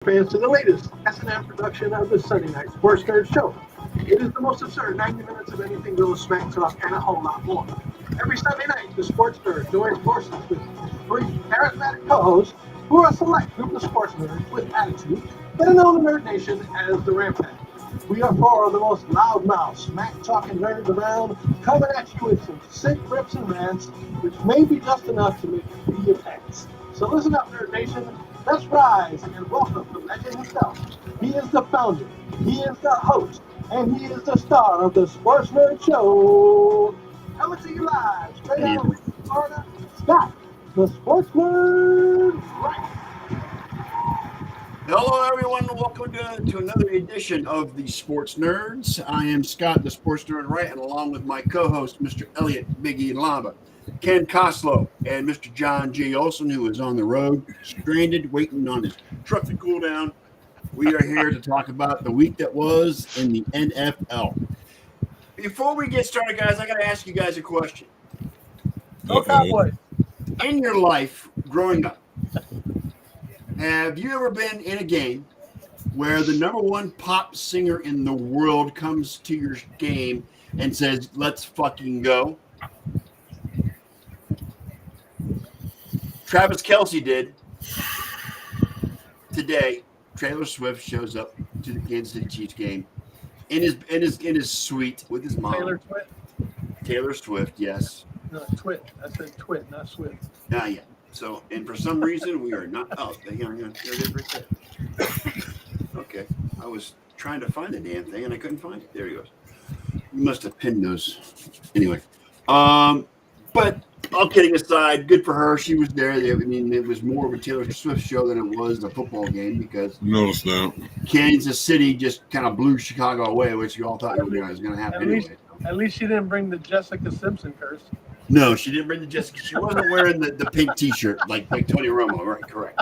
Fans to the latest S&M production of the Sunday Night Sports Nerd Show. It is the most absurd 90 minutes of anything goes, smack talk, and a whole lot more. Every Sunday night, the Sports Nerd joins forces with three charismatic co-hosts who are a select group of sports nerds with attitude, better known in Nerd Nation as the Rampant. We are four of the most loudmouth, smack-talking nerds around, coming at you with some sick rips and rants, which may be just enough to make you pee your pants. So listen up, Nerd Nation. Let's rise and welcome the legend himself. He is the founder, he is the host, and he is the star of the Sports Nerd Show. Coming to you live, straight out of Florida, Scott, the Sports Nerd. Right. Hello, everyone, and welcome to another edition of the Sports Nerds. I am Scott, the Sports Nerd Right, and along with my co-host, Mr. Eliot Biggie Lamba, Ken Koslow, and Mr. John J. Olson, who is on the road, stranded, waiting on his truck to cool down. We are here to talk about the week that was in the NFL. Before we get started, guys, I got to ask you guys a question. Go Cowboys. In your life, growing up, have you ever been in a game where the number one pop singer in the world comes to your game and says, "Let's fucking go"? Travis Kelce did. Today, Taylor Swift shows up to the Kansas City Chiefs game in his suite with his mom. Taylor Swift, yes. No, Twit. I said Twit, not Swift. Yeah. So, and for some reason, we are not. Oh, hang on. Okay. I was trying to find the damn thing and I couldn't find it. There he goes. You must have pinned those. Anyway. But all kidding aside, good for her. She was there. I mean, it was more of a Taylor Swift show than it was a football game because notice that Kansas City just kind of blew Chicago away, which you all thought was going to happen anyway. At least she didn't bring the Jessica Simpson curse. No, she didn't bring the Jessica. She wasn't wearing the pink T-shirt like Tony Romo. Right, correct.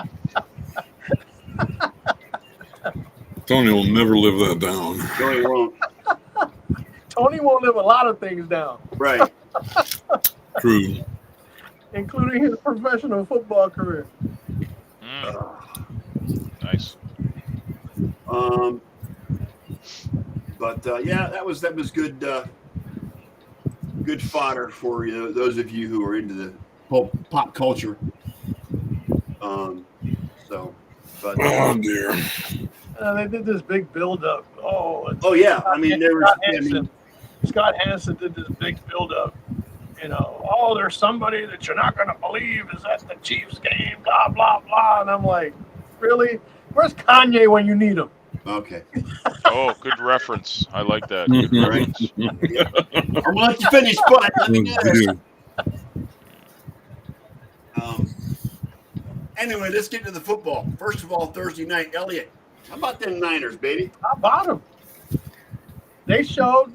Tony will never live that down. Tony won't. Tony won't live a lot of things down. Right. True. Including his professional football career. Nice. But yeah, that was good. Good fodder for those of you who are into the pop culture. Oh dear. They did this big build-up. Oh yeah. I mean, there was. Scott Hansen did this big build-up. You know, there's somebody that you're not going to believe is at the Chiefs game. Blah blah blah. And I'm like, really? Where's Kanye when you need him? Okay. Oh, good reference. I like that. Good reference. I'm going to let you finish, but let me get it. Anyway, let's get to the football. First of all, Thursday night, Eliot, how about them Niners, baby? How about them? They showed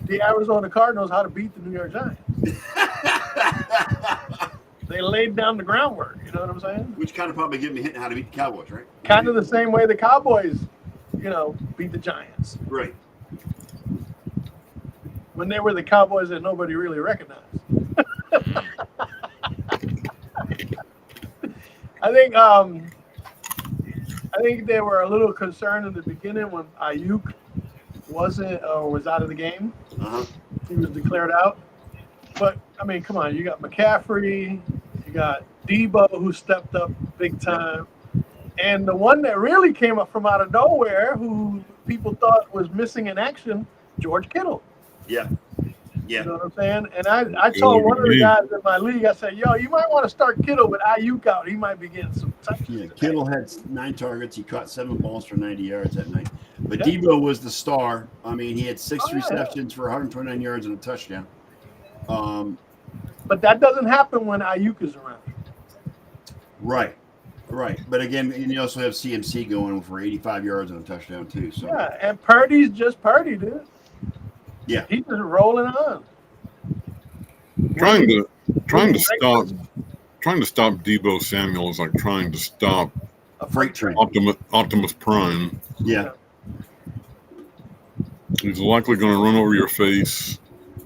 the Arizona Cardinals how to beat the New York Giants. They laid down the groundwork, you know what I'm saying? Which kind of probably gave me a hint on how to beat the Cowboys, right? Kind of the same way the Cowboys, beat the Giants. Right. When they were the Cowboys that nobody really recognized. I think they were a little concerned in the beginning when Ayuk was out of the game. Uh-huh. He was declared out. But, I mean, come on. You got McCaffrey. You got Debo, who stepped up big time. And the one that really came up from out of nowhere, who people thought was missing in action, George Kittle. Yeah. You know what I'm saying? And I told one of the guys in my league, I said, you might want to start Kittle with Ayuk out. He might be getting some touches. Yeah, Kittle had 9 targets. He caught 7 balls for 90 yards that night. But Debo was the star. I mean, he had 6 receptions for 129 yards and a touchdown. But that doesn't happen when Ayuk is around. Right. But again, you also have CMC going for 85 yards and a touchdown too. So yeah, and Purdy's just Purdy, dude. Yeah, he's just rolling on. Trying to stop Debo Samuel is like trying to stop a freight train. Optimus Prime. Yeah. He's likely going to run over your face,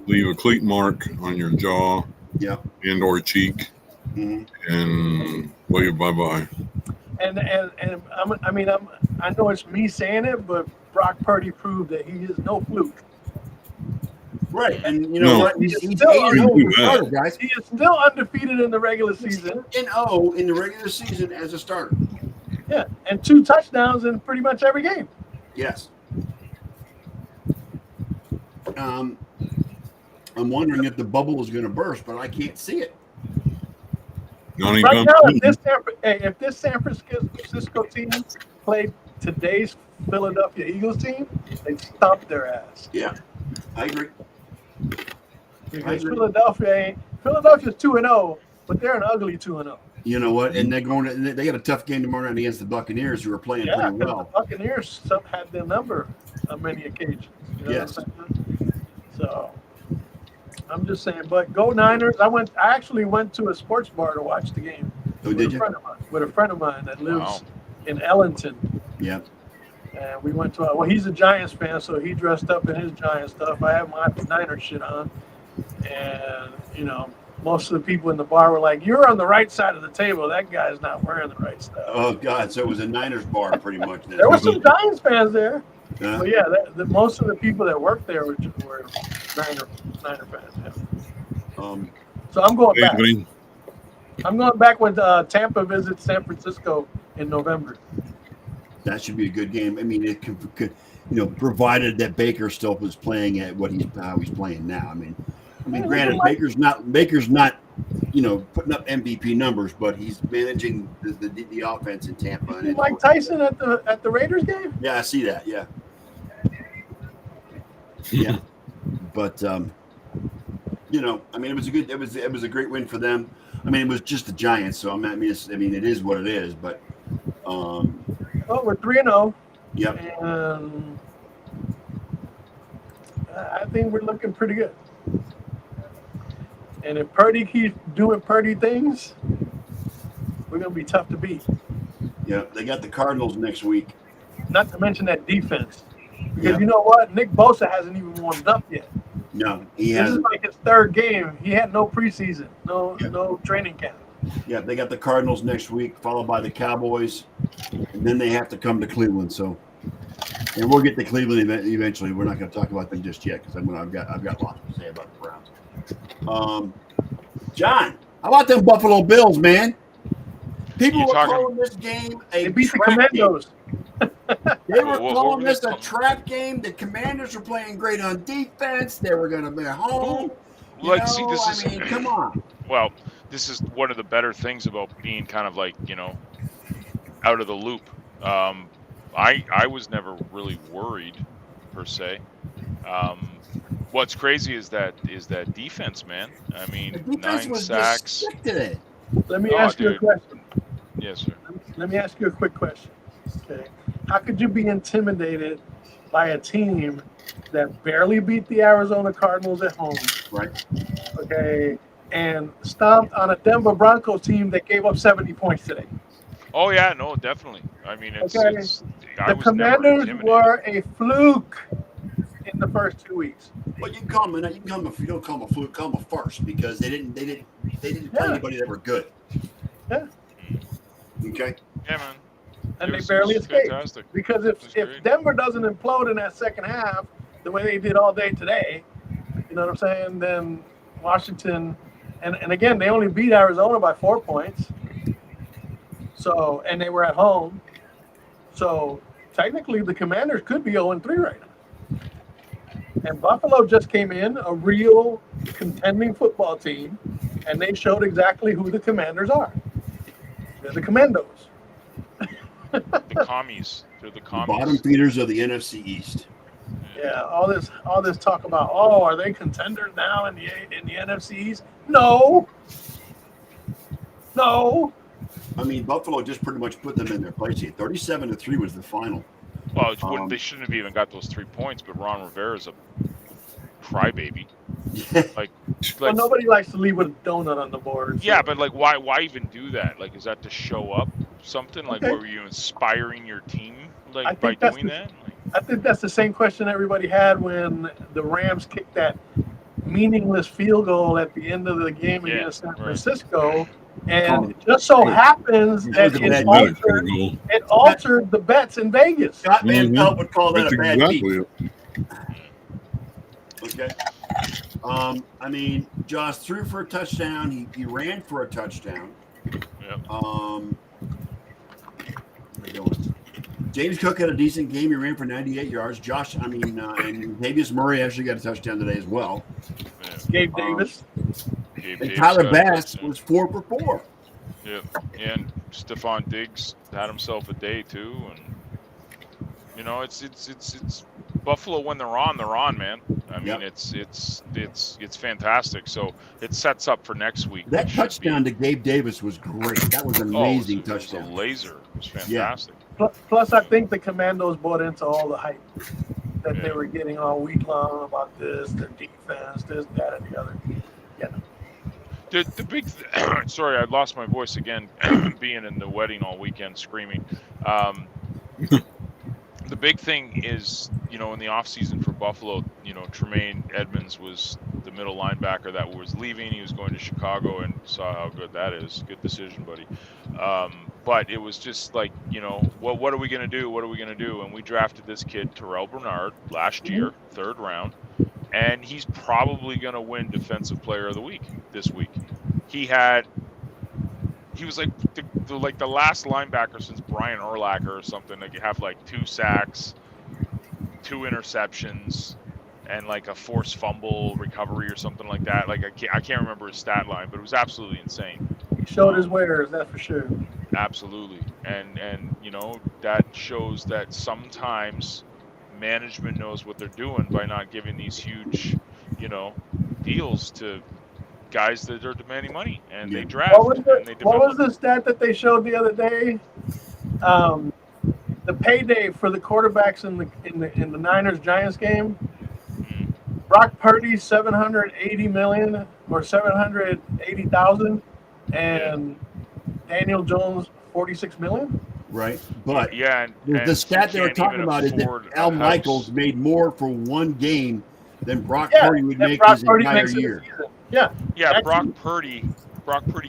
leave a cleat mark on your jaw, yeah, and or cheek. and wave bye-bye. And I know it's me saying it, but Brock Purdy proved that he is no fluke. Right, and you know No. what? He's still 8-0 in the Yeah. starter, guys. He is still undefeated in the regular season. 8-0 in the regular season as a starter. Yeah, and 2 touchdowns in pretty much every game. Yes. I'm wondering if the bubble is going to burst, but I can't see it. Not even Right come now, soon. if this San Francisco team played today's Philadelphia Eagles team, they'd stomp their ass. Yeah, I agree. Because Philadelphia's 2-0, but they're an ugly 2-0. You know what? And they got a tough game tomorrow night against the Buccaneers, who are playing Yeah, pretty because well. the Buccaneers had their number on many occasions. You know Yes. what I'm saying? So I'm just saying, but go Niners. I actually went to a sports bar to watch the game. Oh, did you? With a friend of mine that lives Wow. in Ellington. Yeah. And we went to he's a Giants fan, so he dressed up in his Giants stuff. I have my Niners shit on. And, most of the people in the bar were like, "You're on the right side of the table. That guy's not wearing the right stuff." Oh God! So it was a Niners bar, pretty much. Then. There were some Giants fans there. Yeah. But yeah, most of the people that worked there were Niner fans. Yeah. So I'm going back. Anthony, I'm going back when Tampa visits San Francisco in November. That should be a good game. I mean, it could provided that Baker still was playing at how he's playing now. I mean, granted, Baker's not putting up MVP numbers, but he's managing the offense in Tampa. And Mike Tyson at the Raiders game? Yeah, I see that. Yeah, yeah. But it was it was a great win for them. I mean, it was just the Giants, so it is what it is. But we're 3-0. Yep. And I think we're looking pretty good. And if Purdy keeps doing Purdy things, we're going to be tough to beat. Yeah, they got the Cardinals next week. Not to mention that defense. Because you know what? Nick Bosa hasn't even warmed up yet. No, he hasn't. This is like his 3rd game. He had no preseason, no training camp. Yeah, they got the Cardinals next week, followed by the Cowboys, and then they have to come to Cleveland. So, and we'll get to Cleveland eventually. We're not going to talk about them just yet because I've got lots to say about the Browns. John, how about them Buffalo Bills, man? People were calling this game they beat the Commandos. They were calling this a trap game. The Commanders were playing great on defense. They were going to be home. Come on. Well, this is one of the better things about being kind of like, out of the loop. I was never really worried per se. What's crazy is that defense, man. I mean, 9 sacks. Today. Let me ask you a question. Yes, sir. Let me ask you a quick question. Okay. How could you be intimidated by a team that barely beat the Arizona Cardinals at home? Right. Okay. And stomped on a Denver Broncos team that gave up 70 points today? Oh, yeah, no, definitely. I mean, the Commanders were a fluke in the first 2 weeks. Well, you can call them. If you don't call them a fluke, call them a farce because they didn't play anybody that were good. Yeah. Okay. Yeah, man. And they barely escaped. Fantastic. Because if Denver doesn't implode in that second half the way they did all day today, you know what I'm saying? Then Washington, and again, they only beat Arizona by 4 points. So, and they were at home. So technically, the Commanders could be 0-3 right now. And Buffalo just came in, a real contending football team, and they showed exactly who the Commanders are. They're the Commandos. The commies. They're the commies. Bottom feeders of the NFC East. Yeah, all this talk about, are they contenders now in the NFC East? No. I mean, Buffalo just pretty much put them in their place here. 37-3 was the final. Well, they shouldn't have even got those 3 points, but Ron Rivera's a crybaby. Well, nobody likes to leave with a donut on the board. So. Yeah, but why even do that? Like, is that to show up something? Like, were you inspiring your team by doing that? I think that's the same question everybody had when the Rams kicked that meaningless field goal at the end of the game against San Francisco. And just so happens that it altered the bets in Vegas. Scott Van Pelt would call that That's a bad exactly beat. Okay. I mean, Josh threw for a touchdown. He ran for a touchdown. Yep. James Cook had a decent game. He ran for 98 yards. And Davis Murray actually got a touchdown today as well. Yeah. Gabe Davis. And Tyler Bass was 4 for 4. Yeah, and Stephon Diggs had himself a day too, and you know it's Buffalo when they're on, man. I mean it's fantastic. So it sets up for next week. That touchdown to Gabe Davis was great. That was an amazing touchdown. It was a laser. It was fantastic. Yeah. Plus, I think the Commandos bought into all the hype that they were getting all week long about this, their defense, this, that, and the other. Yeah. The big sorry, I lost my voice again being in the wedding all weekend screaming. The big thing is, you know, in the offseason for Buffalo, you know, Tremaine Edmonds was the middle linebacker that was leaving. He was going to Chicago and saw how good that is. Good decision, buddy. But it was just like, you know, what are we going to do? What are we going to do? And we drafted this kid, Terrell Bernard, last year, 3rd round. And he's probably going to win Defensive Player of the Week this week. He was like the last linebacker since Brian Urlacher or something. Like you have like 2 sacks, 2 interceptions, and like a forced fumble recovery or something like that. Like I can't remember his stat line, but it was absolutely insane. He showed his wares, that's for sure. Absolutely, and you know that shows that sometimes management knows what they're doing by not giving these huge, you know, deals to guys that are demanding money, and they draft. What was the stat that they showed the other day? The payday for the quarterbacks in the Niners Giants game. Brock Purdy $780 million or $780,000, and Daniel Jones $46 million. Right, but and the stat they were talking about is that Al Michaels made more for one game than Brock Purdy would make his entire year. Yeah, Brock Purdy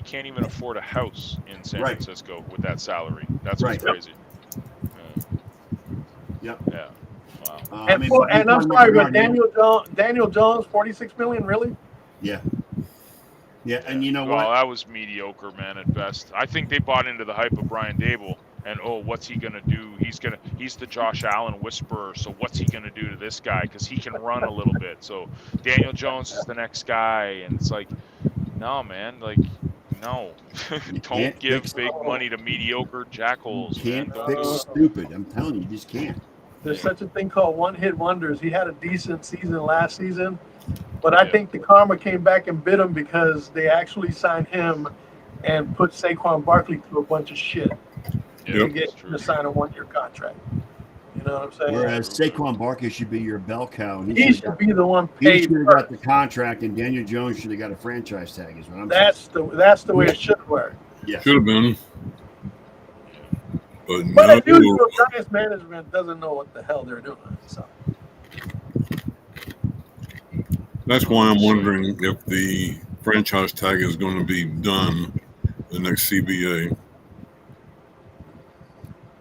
can't even afford a house in San Francisco with that salary. That's what's crazy. Yep. Yeah. Wow. And I'm sorry, but Daniel Jones, $46 million, really? Yeah. Yeah, and you know what? Well, that was mediocre, man, at best. I think they bought into the hype of Brian Dable. And what's he gonna do? He's the Josh Allen whisperer. So what's he gonna do to this guy? Because he can run a little bit. So Daniel Jones is the next guy, and it's like, no, man, like, no, don't give big money to mediocre jackholes. You can't fix stupid. I'm telling you, you just can't. There's such a thing called one-hit wonders. He had a decent season last season, but I think the karma came back and bit him because they actually signed him and put Saquon Barkley through a bunch of shit. To get him to sign a 1-year contract. You know what I'm saying? Whereas Saquon Barkley should be your bell cow. He should be the one paid. He should have got the contract, and Daniel Jones should have got a franchise tag. Is what I'm saying. That's the way it should work. Yeah, should have been. But the usual Giants management doesn't know what the hell they're doing. So that's why I'm wondering if the franchise tag is going to be done the next CBA.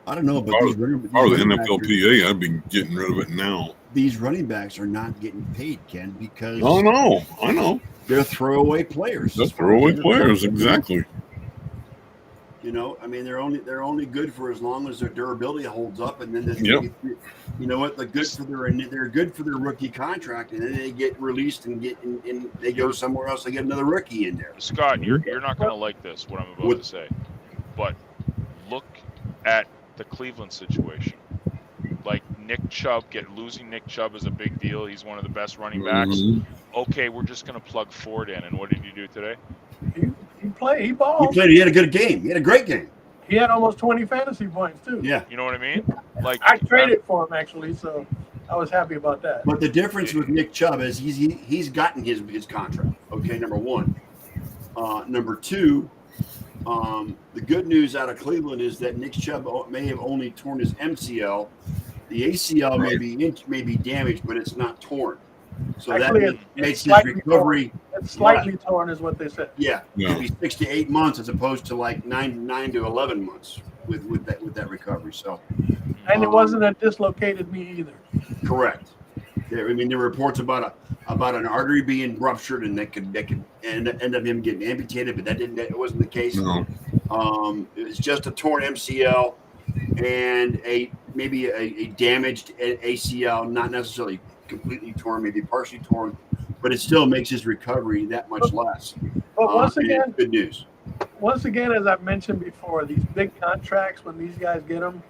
I don't know, but the NFLPA, I'd be getting rid of it now. These running backs are not getting paid, Ken, because I know. They're throwaway players. They're throwaway players, exactly. You know, I mean, they're only good for as long as their durability holds up, and then you know what? They're good for their rookie contract, and then they get released and they go somewhere else. They get another rookie in there. Scott, you're not going to like this, what I'm about to say, but look at the Cleveland situation. Like Nick Chubb, losing Nick Chubb is a big deal. He's one of the best running backs. Mm-hmm. Okay, we're just going to plug Ford in. And what did you do today? He played. He balled. He had a good game. He had a great game. He had almost 20 fantasy points too. Yeah. You know what I mean? Like I traded for him actually, so I was happy about that. But the difference with Nick Chubb is he's gotten his contract. Okay, number one. Number two. The good news out of Cleveland is that Nick Chubb may have only torn his MCL. The ACL may be damaged, but it's not torn. So actually, that makes his recovery It's slightly torn, is what they said. Yeah, Yeah. it'd be 6 to 8 months as opposed to like 9 to 11 months with that recovery. So, And it wasn't a dislocated knee either. correct. There were reports about an artery being ruptured and that could end up him getting amputated, but that wasn't the case. No. It was just a torn MCL and maybe a damaged ACL, not necessarily completely torn, maybe partially torn, but it still makes his recovery that much less. But once again, good news. Once again, as I've mentioned before, these big contracts, when these guys get them,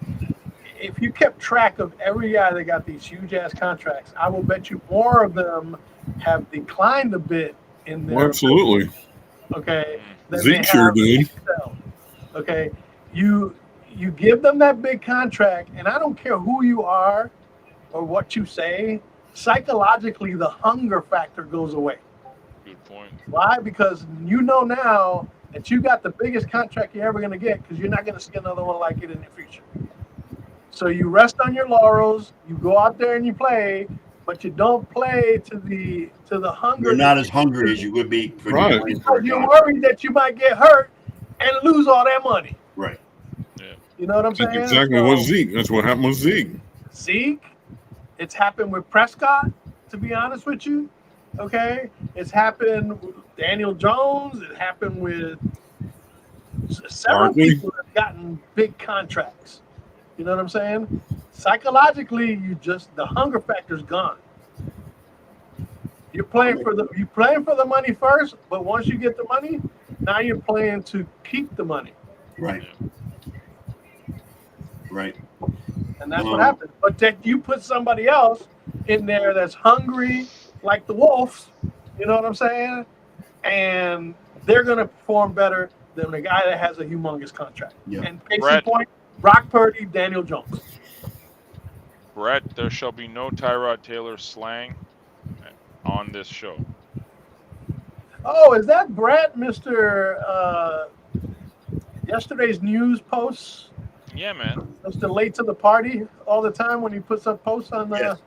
if you kept track of every guy that got these huge ass contracts, I will bet you more of them have declined a bit in their Absolutely. okay. Zeke sure did. Excelled. Okay, you give them that big contract, and I don't care who you are or what you say. Psychologically, the hunger factor goes away. Good point. Why? Because you know now that you got the biggest contract you're ever going to get, because you're not going to see another one like it in the future. So you rest on your laurels, you go out there and you play, but you don't play to the hunger. You're not as hungry as you would be. Right. Because you're worried that you might get hurt and lose all that money. Right. Yeah. You know what I'm saying? That's exactly what Zeke. That's what happened with Zeke. Zeke, it's happened with Prescott, to be honest with you. Okay? It's happened with Daniel Jones. It happened with several Barkley. people that have gotten big contracts. You know what I'm saying? Psychologically, the hunger factor's gone. You're playing for the money first, but once you get the money, now you're playing to keep the money. Right. Right. And that's what happens. But that you put somebody else in there that's hungry like the Wolves, you know what I'm saying? And they're going to perform better than the guy that has a humongous contract. Yeah. And case in Brett. point, Brock Purdy, Daniel Jones. Brett, there shall be no Tyrod Taylor slang on this show. Oh, is that Brett, Mr. Yesterday's news posts? Yeah, man. Mr. Late to the party all the time when he puts up posts on the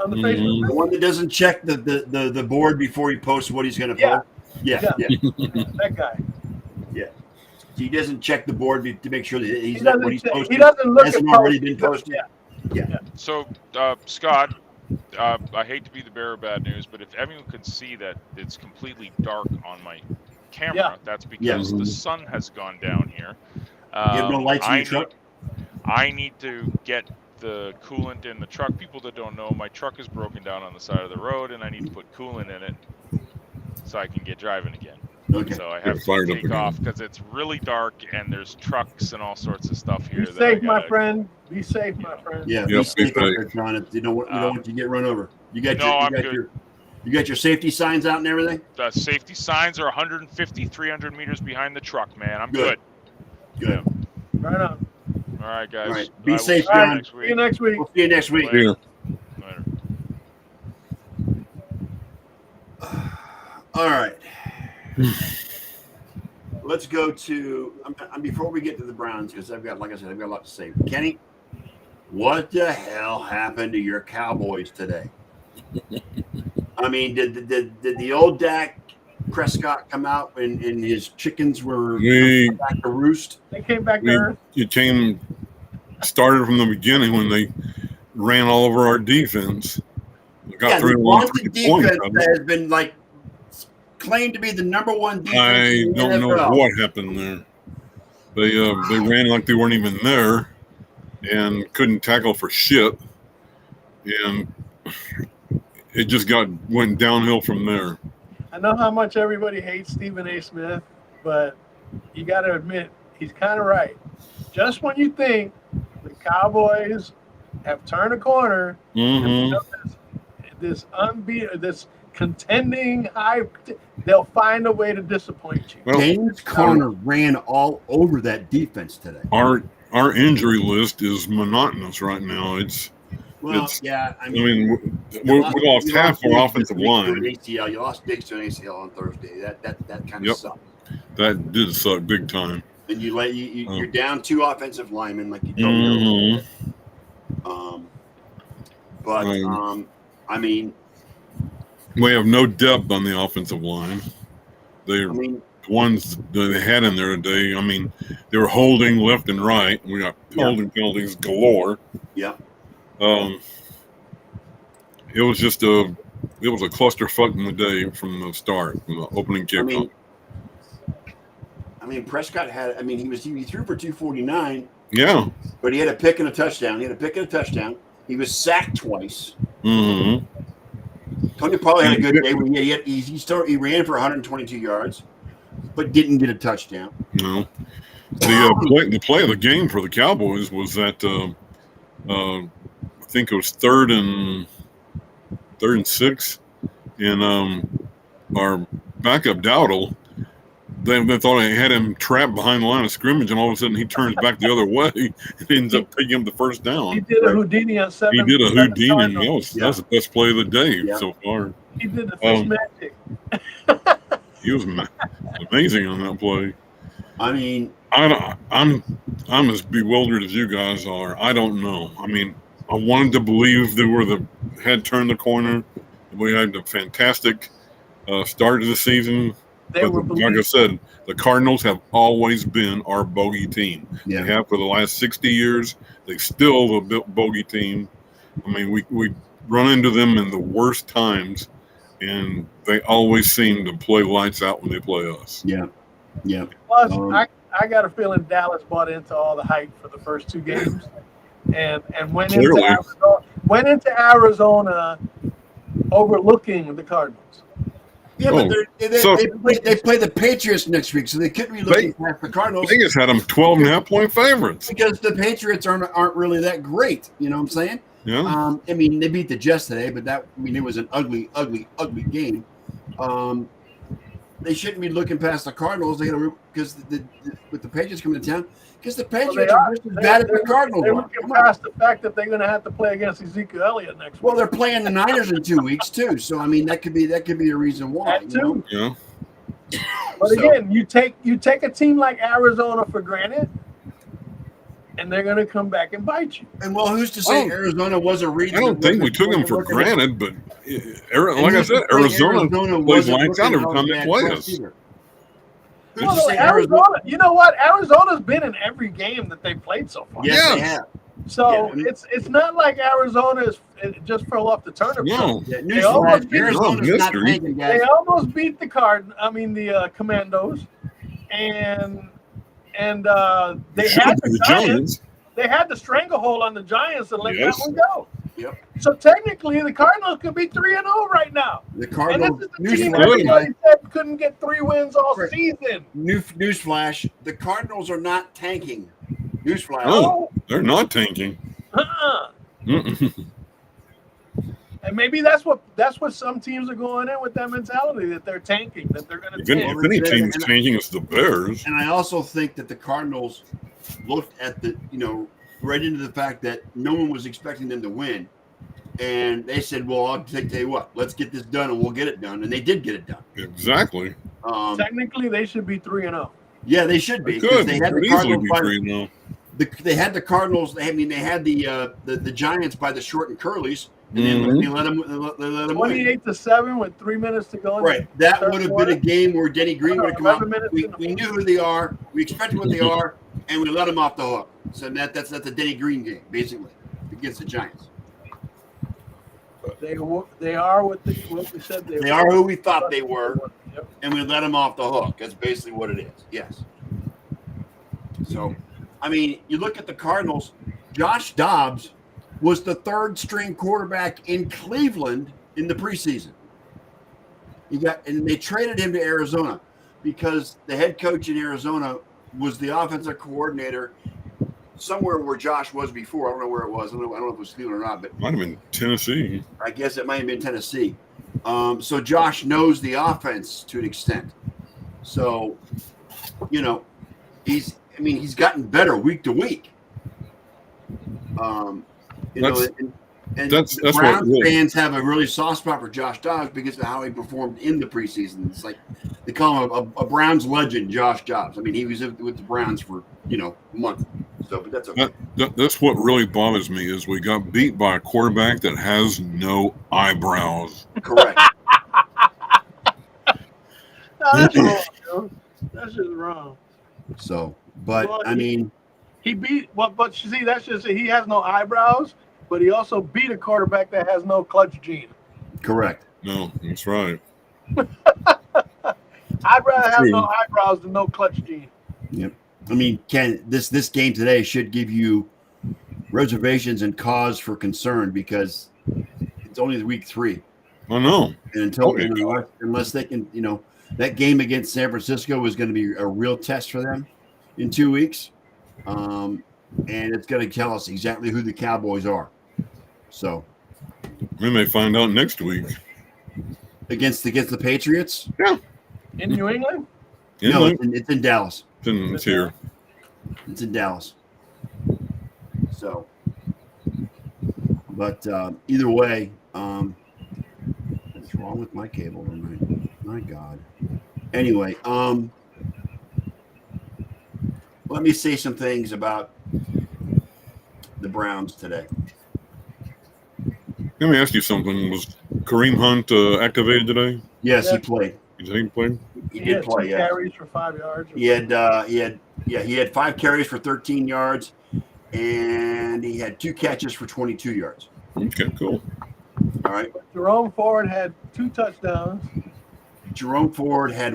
on the Facebook. The one that doesn't check the board before he posts what he's going to post. Yeah. That guy. Yeah. He doesn't check the board to make sure that He doesn't look hasn't at already posts. been posted. Yeah. So, Scott, I hate to be the bearer of bad news, but if everyone could see that it's completely dark on my camera, that's because the sun has gone down here. You have no lights in your truck? I need to get the coolant in the truck. People that don't know, my truck is broken down on the side of the road, and I need to put coolant in it so I can get driving again. Okay. So I have to take off because it's really dark and there's trucks and all sorts of stuff here. Be safe, my friend. Be safe, my friend. Yeah, be safe out there, John. You don't want you to get run over. You got your safety signs out and everything? The safety signs are 150, 300 meters behind the truck, man. I'm good. Good. Right on. All right, guys. All right. Be safe, John. John. See you next week. We'll see you next week. Later. All right. Let's go to before we get to the Browns, because I've got a lot to say. Kenny, what the hell happened to your Cowboys today? I mean, did the old Dak Prescott come out and his chickens were back to roost? They came back to earth. It started from the beginning when they ran all over our defense. Got the Washington defense has been claimed to be the number one defense. I don't know what happened there. They ran like they weren't even there and couldn't tackle for shit. And it just went downhill from there. I know how much everybody hates Stephen A. Smith, but you got to admit he's kind of right. Just when you think the Cowboys have turned a corner, this contending they'll find a way to disappoint you. Well, James Conner ran all over that defense today. Our injury list is monotonous right now. We lost half our offensive line. You lost Diggs to an ACL on Thursday. That kind of sucked. That did suck big time. And you're down 2 offensive linemen, like you told me. We have no depth on the offensive line. They're I mean, the ones that they had in there today. I mean, they were holding left and right. We got holding penalties galore. yeah. It was just a clusterfuck in the day from the start, from the opening kickoff. I mean, Prescott had. I mean, he threw for 249. Yeah, but he had a pick and a touchdown. He was sacked twice. Mm-hmm. Tony Pollard had a good day. He ran for 122 yards, but didn't get a touchdown. No. The play of the game for the Cowboys was that I think it was third and 6, and our backup Dowdle. They thought I had him trapped behind the line of scrimmage, and all of a sudden he turns back the other way and ends up taking him the first down. He did a Houdini on 7. He did a Houdini, and that was the best play of the day so far. He did the fish magic. He was amazing on that play. I mean, I'm as bewildered as you guys are. I don't know. I mean, I wanted to believe they had turned the corner. We had a fantastic start of the season. But like I said, the Cardinals have always been our bogey team. Yeah. They have for the last 60 years. They still a bogey team. I mean, we run into them in the worst times, and they always seem to play lights out when they play us. Yeah. Plus, I got a feeling Dallas bought into all the hype for the first 2 games, and went into Arizona overlooking the Cardinals. Yeah, but they play the Patriots next week, so they couldn't be looking past the Cardinals. Vegas had them 12.5-point favorites because the Patriots aren't really that great. You know what I'm saying? Yeah. I mean, they beat the Jets today, but it was an ugly game. They shouldn't be looking past the Cardinals. Because with the Patriots coming to town, because the Patriots are just as bad as the Cardinals. They're looking past the fact that they're going to have to play against Ezekiel Elliott next week. Well, they're playing the Niners in 2 weeks too, so I mean that could be a reason why. That too. Yeah. But again, you take a team like Arizona for granted, and they're going to come back and bite you. And well, who's to say Arizona wasn't reading? I don't think we took them for granted, but like I said, Arizona plays lights out every time they play us. Well, Arizona, you know what? Arizona's been in every game that they've played so far. Yes, they have. So it's not like Arizona is just fell off the turnip. No, they almost beat the Commandos, and they had the Giants. They had the stranglehold on the Giants and let that one go. Yep. So technically, the Cardinals could be 3-0 right now. The Cardinals. And this is the team everybody said couldn't get 3 wins all season. Newsflash: the Cardinals are not tanking. Newsflash. Oh, they're not tanking. And maybe that's what some teams are going in with that mentality that they're tanking, that they're going to tank. If any team's tanking, it's the Bears. And I also think that the Cardinals looked at right into the fact that no one was expecting them to win. And they said, well, I'll tell you what, let's get this done and we'll get it done. And they did get it done. Exactly. Technically, they should be 3-0. Yeah, they should be. They had the Cardinals 3-0. They had the Cardinals. They had the Giants by the short and curlies. And then they let them 28-7 with 3 minutes to go. Right. That would have been a game where Denny Green would have come out. We knew who they are. We expected what they are. And we let them off the hook. So that's a Denny Green game, basically, against the Giants. They are what we said they were. They are who we thought they were, Yep. and we let them off the hook. That's basically what it is. Yes. So, I mean, you look at the Cardinals. Josh Dobbs was the 3rd-string quarterback in Cleveland in the preseason. And they traded him to Arizona because the head coach in Arizona was the offensive coordinator somewhere where Josh was before. I don't know where it was. I don't know if it was Cleveland or not, but might have been Tennessee. I guess it might have been Tennessee. So Josh knows the offense to an extent. So, he's gotten better week to week. The Browns fans have a really soft spot for Josh Dobbs because of how he performed in the preseason. It's like they call him a Browns legend, Josh Dobbs. I mean, he was with the Browns for a month. So, but that's okay. That's what really bothers me is we got beat by a quarterback that has no eyebrows. Correct. that's wrong, yo. That's just wrong. So, but Well, I mean, he beat but you see, that's just he has no eyebrows, but he also beat a quarterback that has no clutch gene. correct. No, that's right. I'd rather have no True. eyebrows than no clutch gene. Yep. I mean, Ken, this game today should give you reservations and cause for concern because it's only week 3, I know. and Oh, yeah. unless they can, that game against San Francisco is going to be a real test for them in 2 weeks, and it's going to tell us exactly who the Cowboys are. So We may find out next week. against the Patriots, Yeah. In New England? no, it's in Dallas. It's here. It's in Dallas. So, but either way, what's wrong with my cable tonight? My God. Anyway, let me say some things about the Browns today. Let me ask you something. Was Kareem Hunt activated today? Yes, he Yeah. played. Did he play? He He did had play. 2 Yeah, carries for 5 yards. he had 5 carries for 13 yards, and he had 2 catches for 22 yards. Okay, cool. All right. Jerome Ford had 2 touchdowns. Jerome Ford had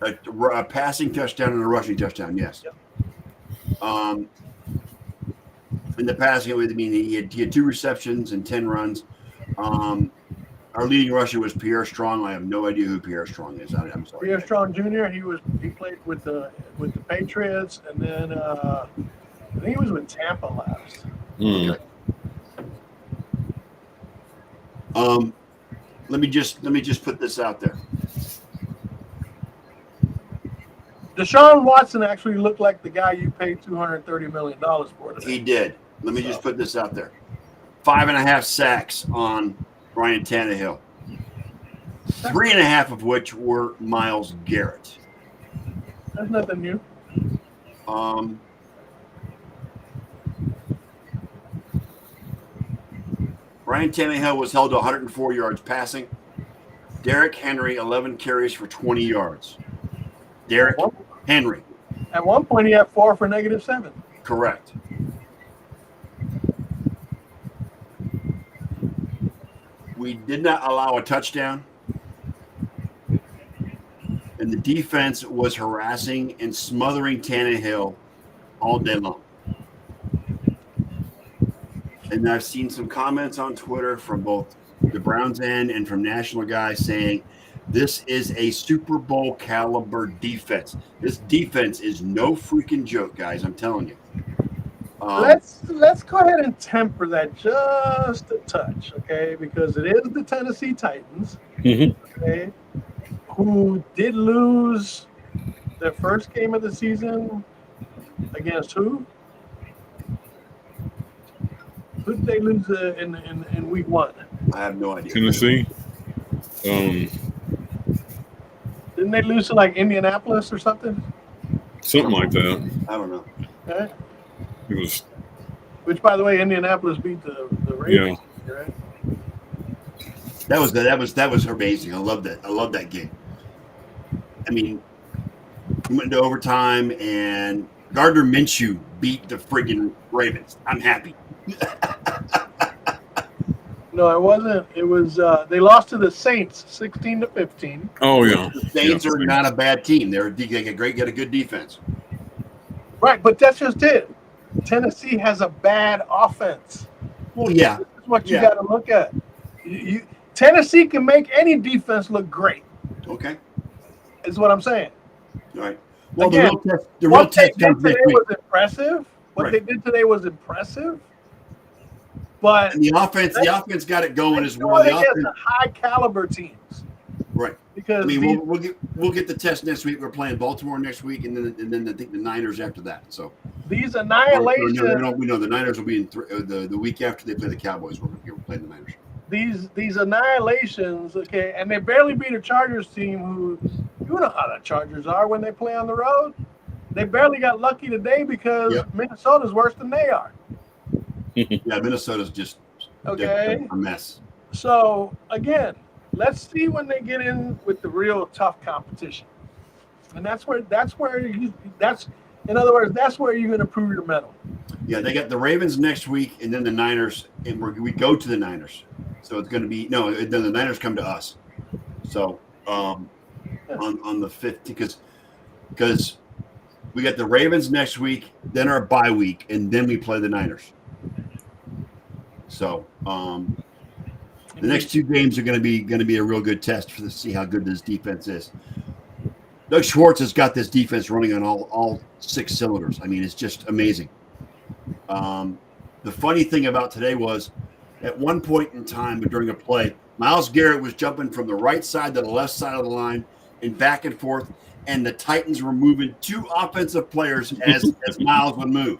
a passing touchdown and a rushing touchdown. Yes. Yep. In the passing, I mean, he had 2 receptions and 10 runs. Our leading rusher was Pierre Strong. I have no idea who Pierre Strong is. I'm sorry. Pierre Strong Jr. He played with the Patriots, and then I think he was with Tampa last. Mm. Let me just put this out there. Deshaun Watson actually looked like the guy you paid $230 million for today. He did. Let me just put this out there. 5.5 sacks on Ryan Tannehill. 3.5 of which were Myles Garrett. That's nothing new. Ryan Tannehill was held to 104 yards passing. Derrick Henry, 11 carries for 20 yards. Derrick Henry. At one point, he had 4 for -7. Correct. We did not allow a touchdown. And the defense was harassing and smothering Tannehill all day long. And I've seen some comments on Twitter from both the Browns end and from national guys saying this is a Super Bowl caliber defense. This defense is no freaking joke, guys. I'm telling you. Let's go ahead and temper that just a touch, okay? Because it is the Tennessee Titans, okay, who did lose their first game of the season against who? Who did they lose in week 1? I have no idea. Tennessee. Didn't they lose to like Indianapolis or something? Something like that. I don't know. Okay. It was. Which, by the way, Indianapolis beat the Ravens. Yeah. Right? That was amazing. I love that. I love that game. I mean, we went into overtime and Gardner Minshew beat the friggin' Ravens. I'm happy. No, it wasn't. It was they lost to the Saints 16-15. Oh yeah. The Saints are not a bad team. They get a good defense. Right, but that's just it. Tennessee has a bad offense. Well, yeah. This is what you got to look at. Tennessee can make any defense look great. Okay. Is what I'm saying. All right. Well, Again, the real what they test did comes today next week. was impressive. What Right. they did today was impressive. But And the offense got it going as well. they The get offense, the high caliber teams. right. Because I mean, we'll get the test next week. We're playing Baltimore next week, and then I think the Niners after that. So these annihilations, we know the Niners will be in the week after they play the Cowboys. We're playing the Niners. these annihilations, okay, and they barely beat a Chargers team who, you know how the Chargers are when they play on the road. They barely got lucky today because Minnesota's worse than they are. Yeah, Minnesota's just Okay. a mess. So again, let's see when they get in with the real tough competition, and that's where in other words, that's where you're going to prove your mettle. Yeah, they got the Ravens next week, and then the Niners, and we go to the Niners. So it's going to be then the Niners come to us. So on the 15th, because we got the Ravens next week, then our bye week, and then we play the Niners. So the next two games are going to be a real good test to see how good this defense is. Doug Schwartz has got this defense running on all 6 cylinders. I mean, it's just amazing. The funny thing about today was, at one point in time during a play, Myles Garrett was jumping from the right side to the left side of the line and back and forth, and the Titans were moving 2 offensive players as Myles would move.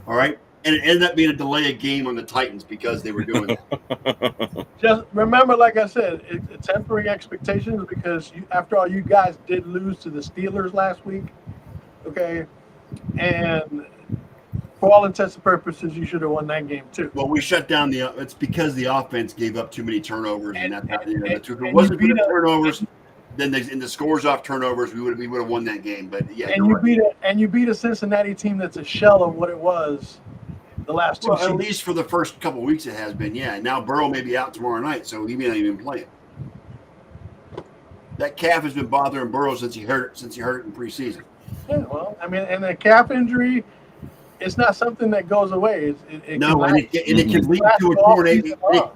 All right. And it ended up being a delay of game on the Titans because they were doing that. Just remember, like I said, it's tempering expectations because after all, you guys did lose to the Steelers last week. Okay. And for all intents and purposes, you should have won that game too. Well, we shut down it's because the offense gave up too many turnovers, and if it wasn't for the turnovers, then in the scores off turnovers, we would have won that game. But yeah, you beat a Cincinnati team that's a shell of what it was the last 2 seasons. At least for the first couple of weeks, it has been. Yeah, and now Burrow may be out tomorrow night, so he may not even play it. That calf has been bothering Burrow since he hurt it in preseason. Yeah, well, I mean, and the calf injury, it's not something that goes away. It can lead to a torn ACL.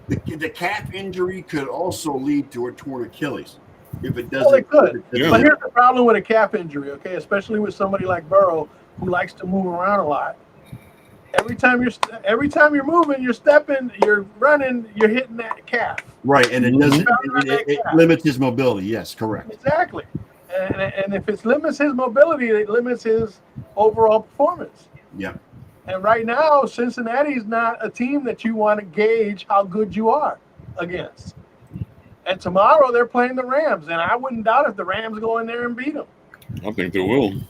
The calf injury could also lead to a torn Achilles if it doesn't. Well, it could. Yeah. But here's the problem with a calf injury, okay? Especially with somebody like Burrow who likes to move around a lot. Every time you're moving, you're stepping, you're running, you're hitting that calf. Right, and it limits his mobility. Yes, correct. Exactly. And if it limits his mobility, it limits his overall performance. Yeah. And right now, Cincinnati's not a team that you want to gauge how good you are against. And tomorrow they're playing the Rams, and I wouldn't doubt if the Rams go in there and beat them. I think they will.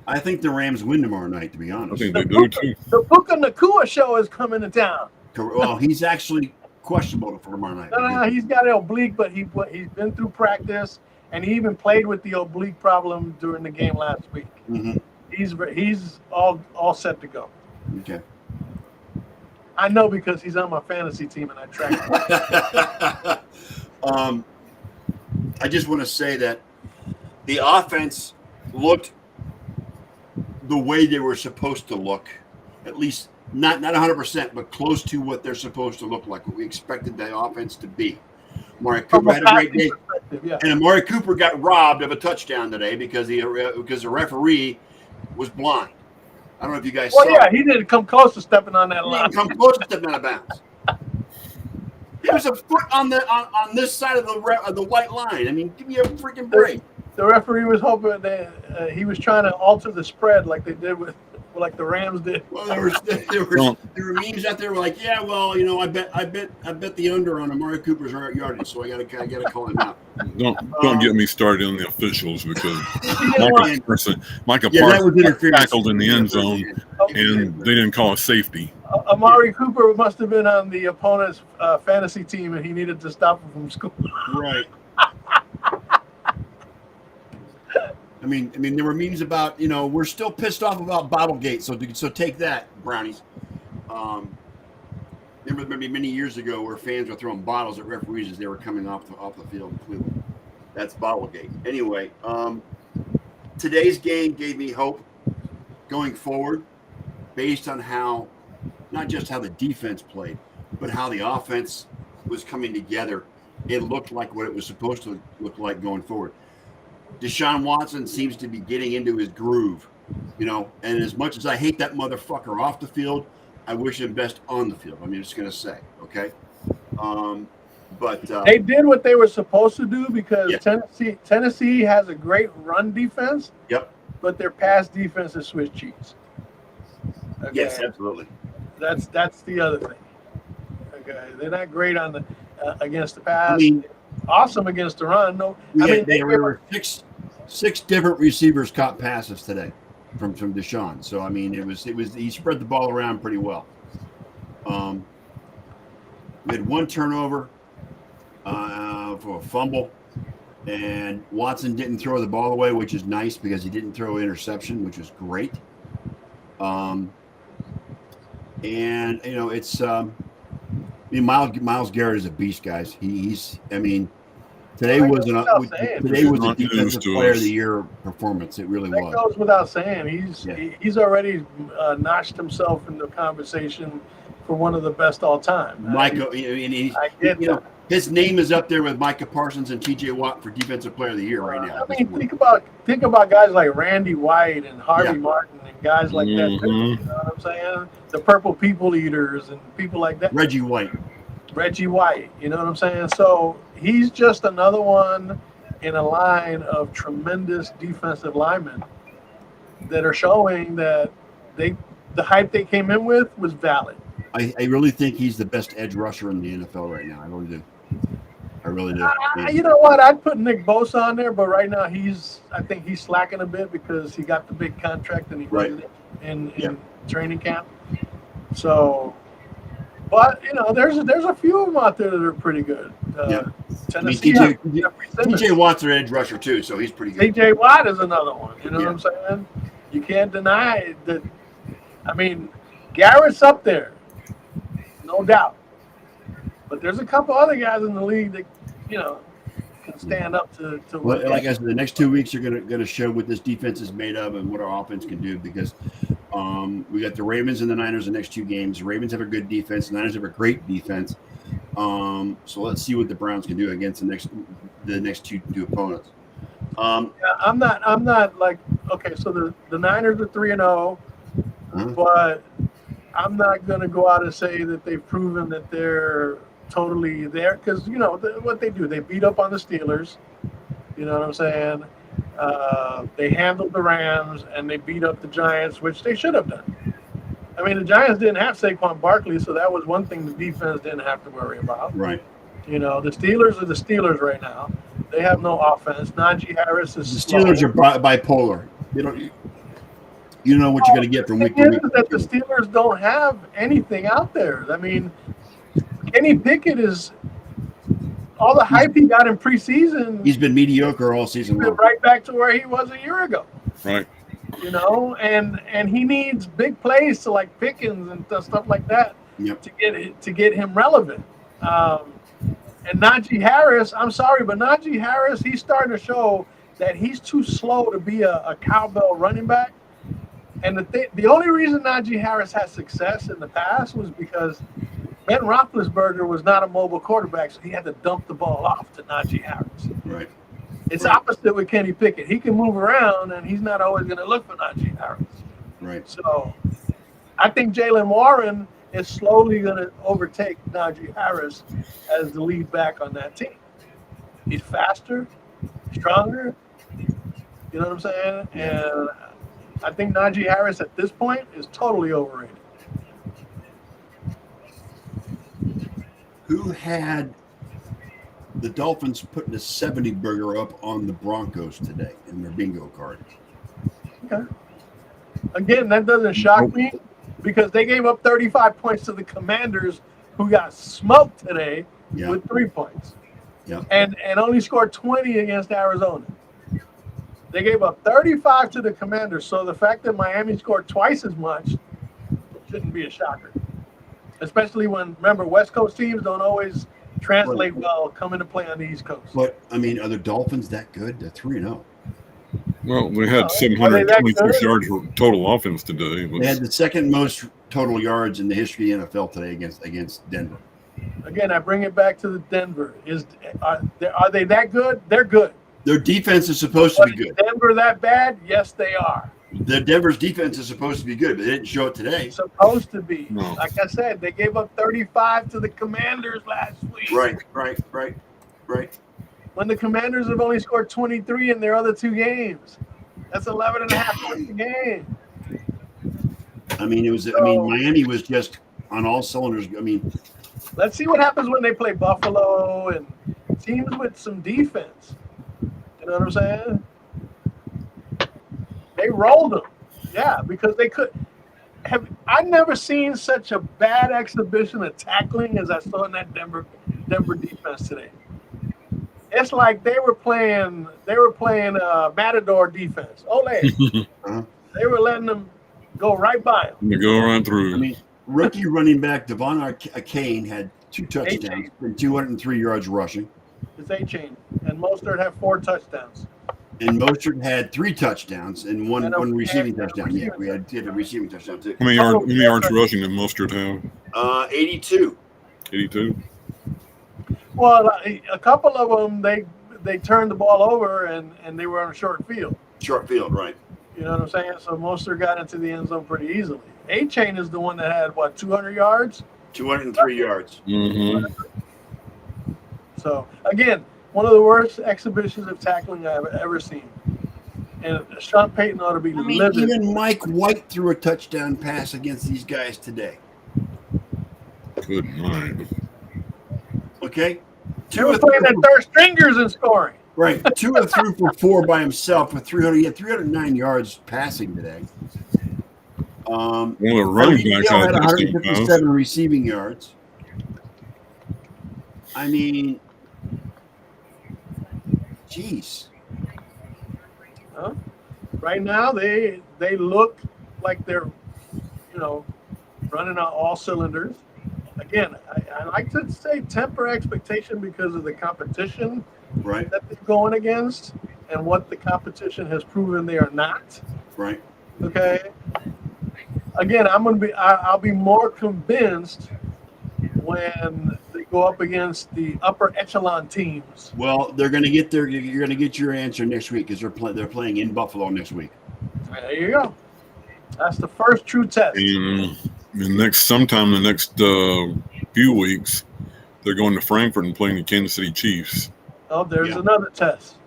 I think the Rams win tomorrow night, to be honest. I think they do too. The Puka Nacua show is coming to town. Well, he's actually questionable for tomorrow night. No, he's got an oblique, but he's been through practice, and he even played with the oblique problem during the game last week. Mm-hmm. He's all set to go. Okay. I know because he's on my fantasy team, and I track him. I just want to say that the offense looked the way they were supposed to look, at least not 100%, but close to what they're supposed to look like, what we expected the offense to be. Amari Cooper had a great day, and Amari Cooper got robbed of a touchdown today because the referee was blind. I don't know if you guys saw yeah, he didn't come close to stepping on that line. He didn't come close to stepping out of bounds. There was a foot on this side of the white line. I mean, give me a freaking break. The referee was hoping that he was trying to alter the spread like they did like the Rams did. Well, there were memes out there were like, yeah, well, I bet the under on Amari Cooper's yardage, so I gotta call him out. Don't get me started on the officials because Micah Parsons tackled in the end zone and they didn't call a safety. Amari Cooper must have been on the opponent's fantasy team and he needed to stop him from scoring. Right. I mean, there were memes about, we're still pissed off about Bottlegate, so take that, Brownies. Remember maybe many years ago where fans were throwing bottles at referees as they were coming off the field in Cleveland. That's Bottlegate. Anyway, today's game gave me hope going forward based on how, not just how the defense played, but how the offense was coming together. It looked like what it was supposed to look like going forward. Deshaun Watson seems to be getting into his groove, and as much as I hate that motherfucker off the field, I wish him best on the field. I'm just going to say, okay? But they did what they were supposed to do because Tennessee has a great run defense. Yep. But their pass defense is Swiss cheese. Okay? Yes, absolutely. That's the other thing. Okay, they're not great on the against the pass. I mean, awesome against the run. No, there were six different receivers caught passes today from Deshaun. So I mean, it was he spread the ball around pretty well. We had one turnover, for a fumble. And Watson didn't throw the ball away, which is nice because he didn't throw an interception, which was great. And it's Myles Garrett is a beast, guys. Today was a defensive player of the year performance. It really was. That goes without saying. He's already notched himself in the conversation for one of the best all time. Micah, his name is up there with Micah Parsons and T.J. Watt for defensive player of the year right now. I mean, think about guys like Randy White and Harvey Martin and guys like that. You know what I'm saying? The Purple People Eaters and people like that. Reggie White. You know what I'm saying? So he's just another one in a line of tremendous defensive linemen that are showing that the hype they came in with was valid. I really think he's the best edge rusher in the NFL right now. I really do. You know what? I'd put Nick Bosa on there, but right now I think he's slacking a bit because he got the big contract and he wasn't in training camp. So, but there's a few of them out there that are pretty good. Tennessee, TJ Watt's an edge rusher too, so he's pretty good. TJ Watt is another one. You know what I'm saying? You can't deny that. I mean, Garrett's up there, no doubt. But there's a couple other guys in the league that can stand up to. Well, like I said, the next 2 weeks are going to show what this defense is made of and what our offense can do because we got the Ravens and the Niners the next two games. The Ravens have a good defense. The Niners have a great defense. So let's see what the Browns can do against the next two opponents. I'm not like okay. So the Niners are 3-0, but I'm not going to go out and say that they've proven that they're totally there because what they do, they beat up on the Steelers. You know what I'm saying? They handled the Rams and they beat up the Giants, which they should have done. I mean, the Giants didn't have Saquon Barkley, so that was one thing the defense didn't have to worry about. Right. The Steelers are the Steelers right now. They have no offense. Najee Harris is the Steelers are bipolar. You know what you're going to get from week to week. That the Steelers don't have anything out there. I mean, Kenny Pickett is all the hype he got in preseason. He's been mediocre all season long. Right back to where he was a year ago. Right. And he needs big plays to like Pickens and stuff like that to get him relevant. And Najee Harris, I'm sorry, but Najee Harris, he's starting to show that he's too slow to be a cowbell running back. And the only reason Najee Harris had success in the past was because Ben Roethlisberger was not a mobile quarterback, so he had to dump the ball off to Najee Harris. Right. It's opposite with Kenny Pickett. He can move around, and he's not always going to look for Najee Harris. Right. So I think Jaylen Warren is slowly going to overtake Najee Harris as the lead back on that team. He's faster, stronger. You know what I'm saying? And I think Najee Harris at this point is totally overrated. Who had the Dolphins putting a 70 burger up on the Broncos today in their bingo card? Okay. Again, that doesn't shock me because they gave up 35 points to the Commanders, who got smoked today with 3 points. Yeah. And only scored 20 against Arizona. They gave up 35 to the Commanders, so the fact that Miami scored twice as much shouldn't be a shocker. Especially when, remember, West Coast teams don't always translate well coming to play on the East Coast. But, I mean, are the Dolphins that good? They're 3-0. Well, they had 726 yards for total offense today. They had the second most total yards in the history of the NFL today against Denver. Again, I bring it back to the Denver. Are they that good? They're good. Their defense is supposed to be good. Is Denver that bad? Yes, they are. The Denver's defense is supposed to be good, but they didn't show it today. It's supposed to be. No. Like I said, they gave up 35 to the Commanders last week. Right. When the Commanders have only scored 23 in their other two games. That's 11 and a half points a game. I mean, Miami was just on all cylinders. I mean, let's see what happens when they play Buffalo and teams with some defense. You know what I'm saying? They rolled them. Yeah, because they could have. I've never seen such a bad exhibition of tackling as I saw in that Denver defense today. It's like they were playing Matador defense. Ole. They were letting them go right by them. You go right through. I mean, rookie running back Devon Kane had 2 touchdowns and 203 yards rushing. It's A-Chain. And Mostert had 4 touchdowns. And Mostert had 3 touchdowns and one receiving touchdown. Yeah, we had a receiving touchdown too. How many yards rushing did Mostert have? 82. 82. Well, a couple of them, they turned the ball over and they were on a short field. Short field, right. You know what I'm saying? So Mostert got into the end zone pretty easily. A-Chain is the one that had, 200 yards? 203 yards. Mm-hmm. So, again, one of the worst exhibitions of tackling I've ever seen. And Sean Payton ought to be livid. Even Mike White threw a touchdown pass against these guys today. Good night. Okay? He was playing at third stringers and scoring. Right. 2 or 3 for 4 by himself for 300. He had 309 yards passing today. One of the running backs had 157 receiving yards. I mean, jeez. Huh? Right now, they look like they're, running on all cylinders. Again, I like to say temper expectation because of the competition right. that they're going against and what the competition has proven they are not. Right. Okay. Again, I'll be more convinced when they go up against the upper echelon teams. Well, they're going to get there. You're going to get your answer next week because they're playing in Buffalo next week. There you go. That's the first true test. And sometime in the next few weeks, they're going to Frankfurt and playing the Kansas City Chiefs. Oh, there's another test.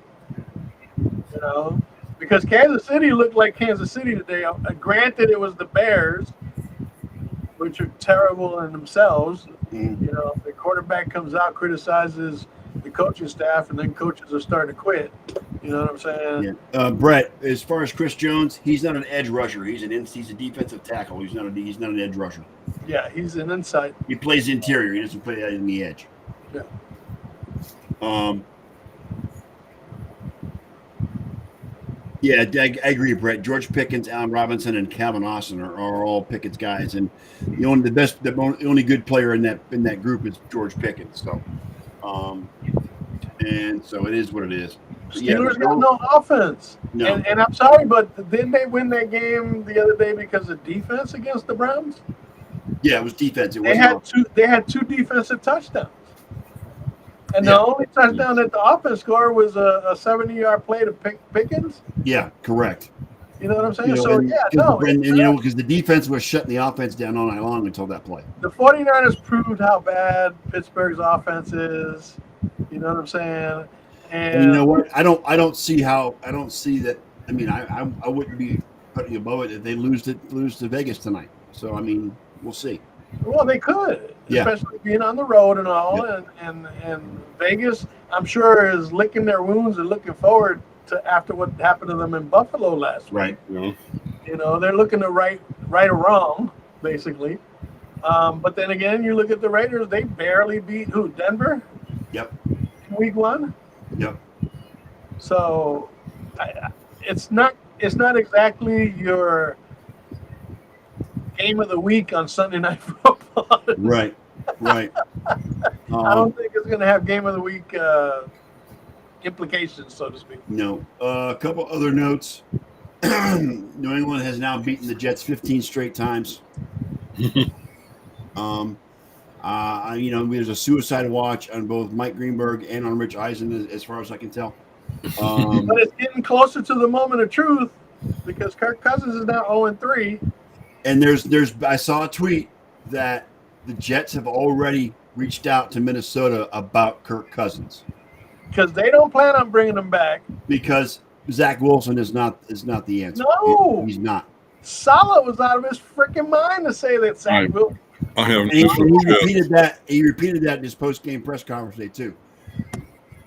Because Kansas City looked like Kansas City today. Granted, it was the Bears, which are terrible in themselves. The quarterback comes out, criticizes the coaching staff, and then coaches are starting to quit. You know what I'm saying? Yeah. Brett, as far as Chris Jones, he's not an edge rusher. He's a defensive tackle. He's not an edge rusher. Yeah, he's an inside. He plays interior. He doesn't play in the edge. Yeah. Yeah, I agree, Brett. George Pickens, Allen Robinson, and Calvin Austin are all Pickens guys, and the only good player in that group is George Pickens. So, and so it is what it is. Steelers got no offense. No. And I'm sorry, but didn't they win that game the other day because of defense against the Browns? Yeah, it was defense. They had two defensive touchdowns. And the only touchdown that the offense scored was a 70-yard play to Pickens? Yeah, correct. You know what I'm saying? Because the defense was shutting the offense down all night long until that play. The 49ers proved how bad Pittsburgh's offense is. You know what I'm saying? And you know what? I don't see that. I mean, I wouldn't be putting above it if they lose to Vegas tonight. So, I mean, we'll see. Well, they could, especially being on the road and all. Yeah. And Vegas, I'm sure, is licking their wounds and looking forward to after what happened to them in Buffalo last week. Right. Yeah. They're looking to right or wrong, basically. But then again, you look at the Raiders; they barely beat who? Denver. Yep. Week 1. Yep. So, it's not exactly your game of the week on Sunday Night Football. Right. I don't think it's going to have game of the week implications, so to speak. No. A couple other notes. New England has now beaten the Jets 15 straight times. There's a suicide watch on both Mike Greenberg and on Rich Eisen, as far as I can tell. But it's getting closer to the moment of truth because Kirk Cousins is now 0-3. And I saw a tweet that the Jets have already reached out to Minnesota about Kirk Cousins because they don't plan on bringing him back. Because Zach Wilson is not the answer. No, he's not. Saleh was out of his freaking mind to say that Zach Wilson. I have. And he repeated that. He repeated that in his post-game press conference today too.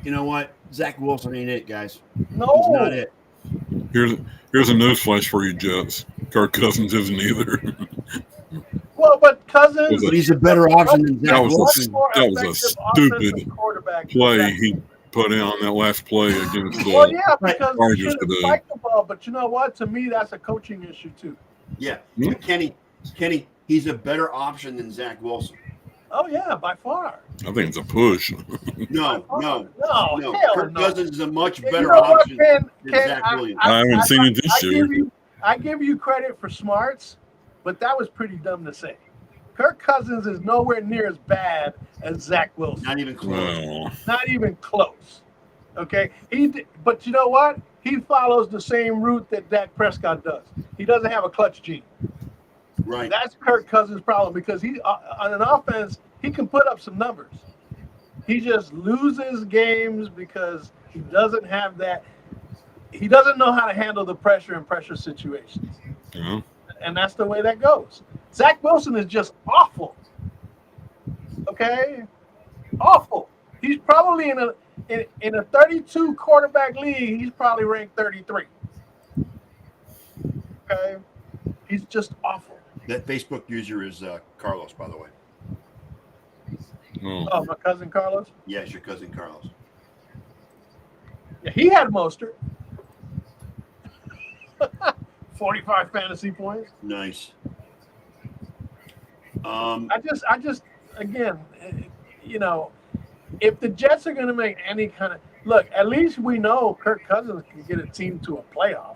You know what? Zach Wilson ain't it, guys. No, he's not it. Here's a news flash for you, Jets. Kirk Cousins isn't either. Well, but Cousins, he's a better option than Zach Wilson. That was a stupid play. put in on that last play against Well, yeah, because he Chargers should have today. spiked the ball. But you know what? To me, that's a coaching issue too. Yeah, Hmm? Kenny, he's a better option than Zach Wilson. Oh yeah, by far. I think it's a push. No. hell Kirk no. Cousins is a much You better know what, option Ken? than Ken, Zach Williams. I haven't seen it this year. I give you credit for smarts, but that was pretty dumb to say. Kirk Cousins is nowhere near as bad as Zach Wilson. Not even close. Well, Not even close. Okay, but you know what? He follows the same route that Dak Prescott does. He doesn't have a clutch gene. Right. That's Kirk Cousins' problem because he on an offense he can put up some numbers. He just loses games because he doesn't have that. He doesn't know how to handle the pressure in pressure situations, yeah. and that's the way that goes. Zach Wilson is just awful. Okay, awful. He's probably in a 32 quarterback league. He's probably ranked 33. Okay, he's just awful. That Facebook user is Carlos, by the way. Oh, my cousin Carlos. Yeah, it's your cousin Carlos. Yeah, he had Mostert. 45 fantasy points. Nice. I just again, you know, if the Jets are going to make any kind of look, at least we know Kirk Cousins can get a team to a playoff.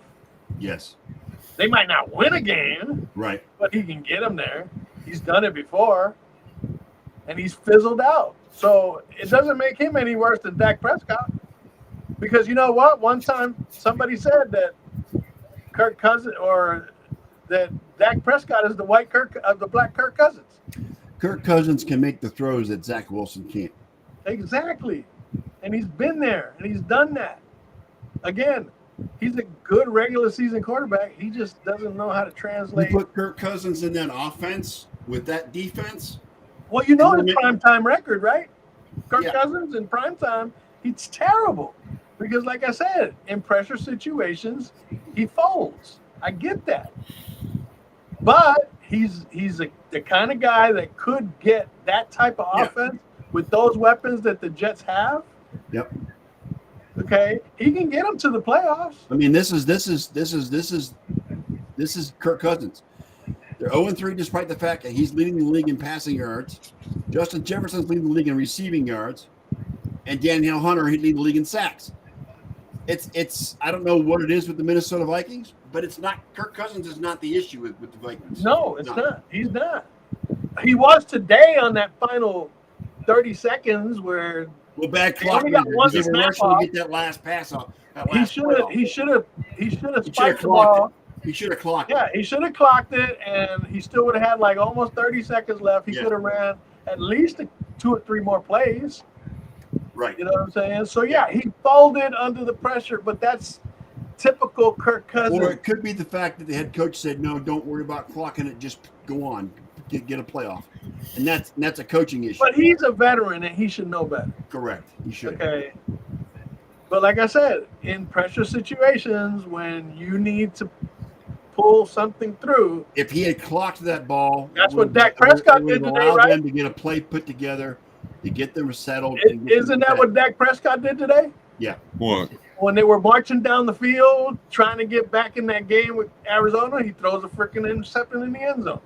Yes. They might not win a game, Right. but he can get them there. He's done it before, and he's fizzled out. So it doesn't make him any worse than Dak Prescott. Because you know what? One time somebody said that Kirk Cousins or that Dak Prescott is the black Kirk Cousins. Kirk Cousins can make the throws that Zach Wilson can't. Exactly. And he's been there and he's done that. Again, he's a good regular season quarterback. He just doesn't know how to translate. You put Kirk Cousins in that offense with that defense. Well, you know his primetime record, right? Kirk Yeah. Cousins in primetime, he's terrible. Because like I said, in pressure situations, he folds. I get that. But he's the kind of guy that could get that type of offense with those weapons that the Jets have. Yep. Okay, he can get them to the playoffs. I mean, this is Kirk Cousins. They're 0-3 despite the fact that he's leading the league in passing yards. Justin Jefferson's leading the league in receiving yards, and Danielle Hunter he's leading the league in sacks. It's I don't know what it is with the Minnesota Vikings, but it's not. Kirk Cousins is not the issue with the Vikings. No, it's not. He's not. He was today on that final 30 seconds where bad clock. only got one They were snap rushing off. to get that last pass off. he should have spiked the ball. He should have clocked Yeah, he should have clocked it, and he still would have had like almost 30 seconds left. He could have ran at least 2 or 3 more plays. Right. You know what I'm saying? So, yeah, he folded under the pressure, but that's typical Kirk Cousins. Or it could be the fact that the head coach said, no, don't worry about clocking it. Just go on. Get a playoff. And that's a coaching issue. But he's a veteran, and he should know better. Correct. He should. Okay. But like I said, in pressure situations, when you need to pull something through. If he had clocked that ball, that's what Dak Prescott did today, right? Them to get a play put together, to get them settled. Isn't that what Dak Prescott did today? Yeah. What? When they were marching down the field, trying to get back in that game with Arizona, he throws a freaking interception in the end zone.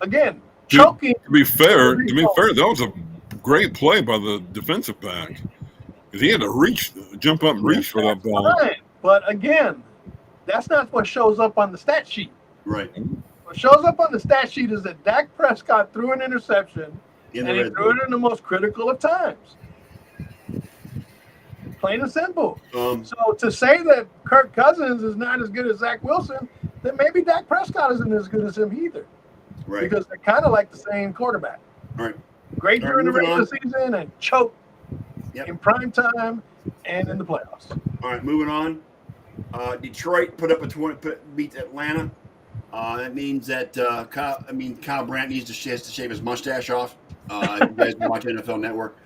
Again, choking. To be fair, that was a great play by the defensive back. Because he had to jump up and reach for that ball. Fine. But again, that's not what shows up on the stat sheet. Right. What shows up on the stat sheet is that Dak Prescott threw an interception, and he threw it in the most critical of times. Plain and simple. So to say that Kirk Cousins is not as good as Zach Wilson, then maybe Dak Prescott isn't as good as him either. Right. Because they're kind of like the same quarterback. All right. Great during the regular season and choke in prime time and in the playoffs. All right, moving on. Detroit beat Atlanta. That means that Kyle Brandt needs to shave his mustache off. If you guys watch NFL Network.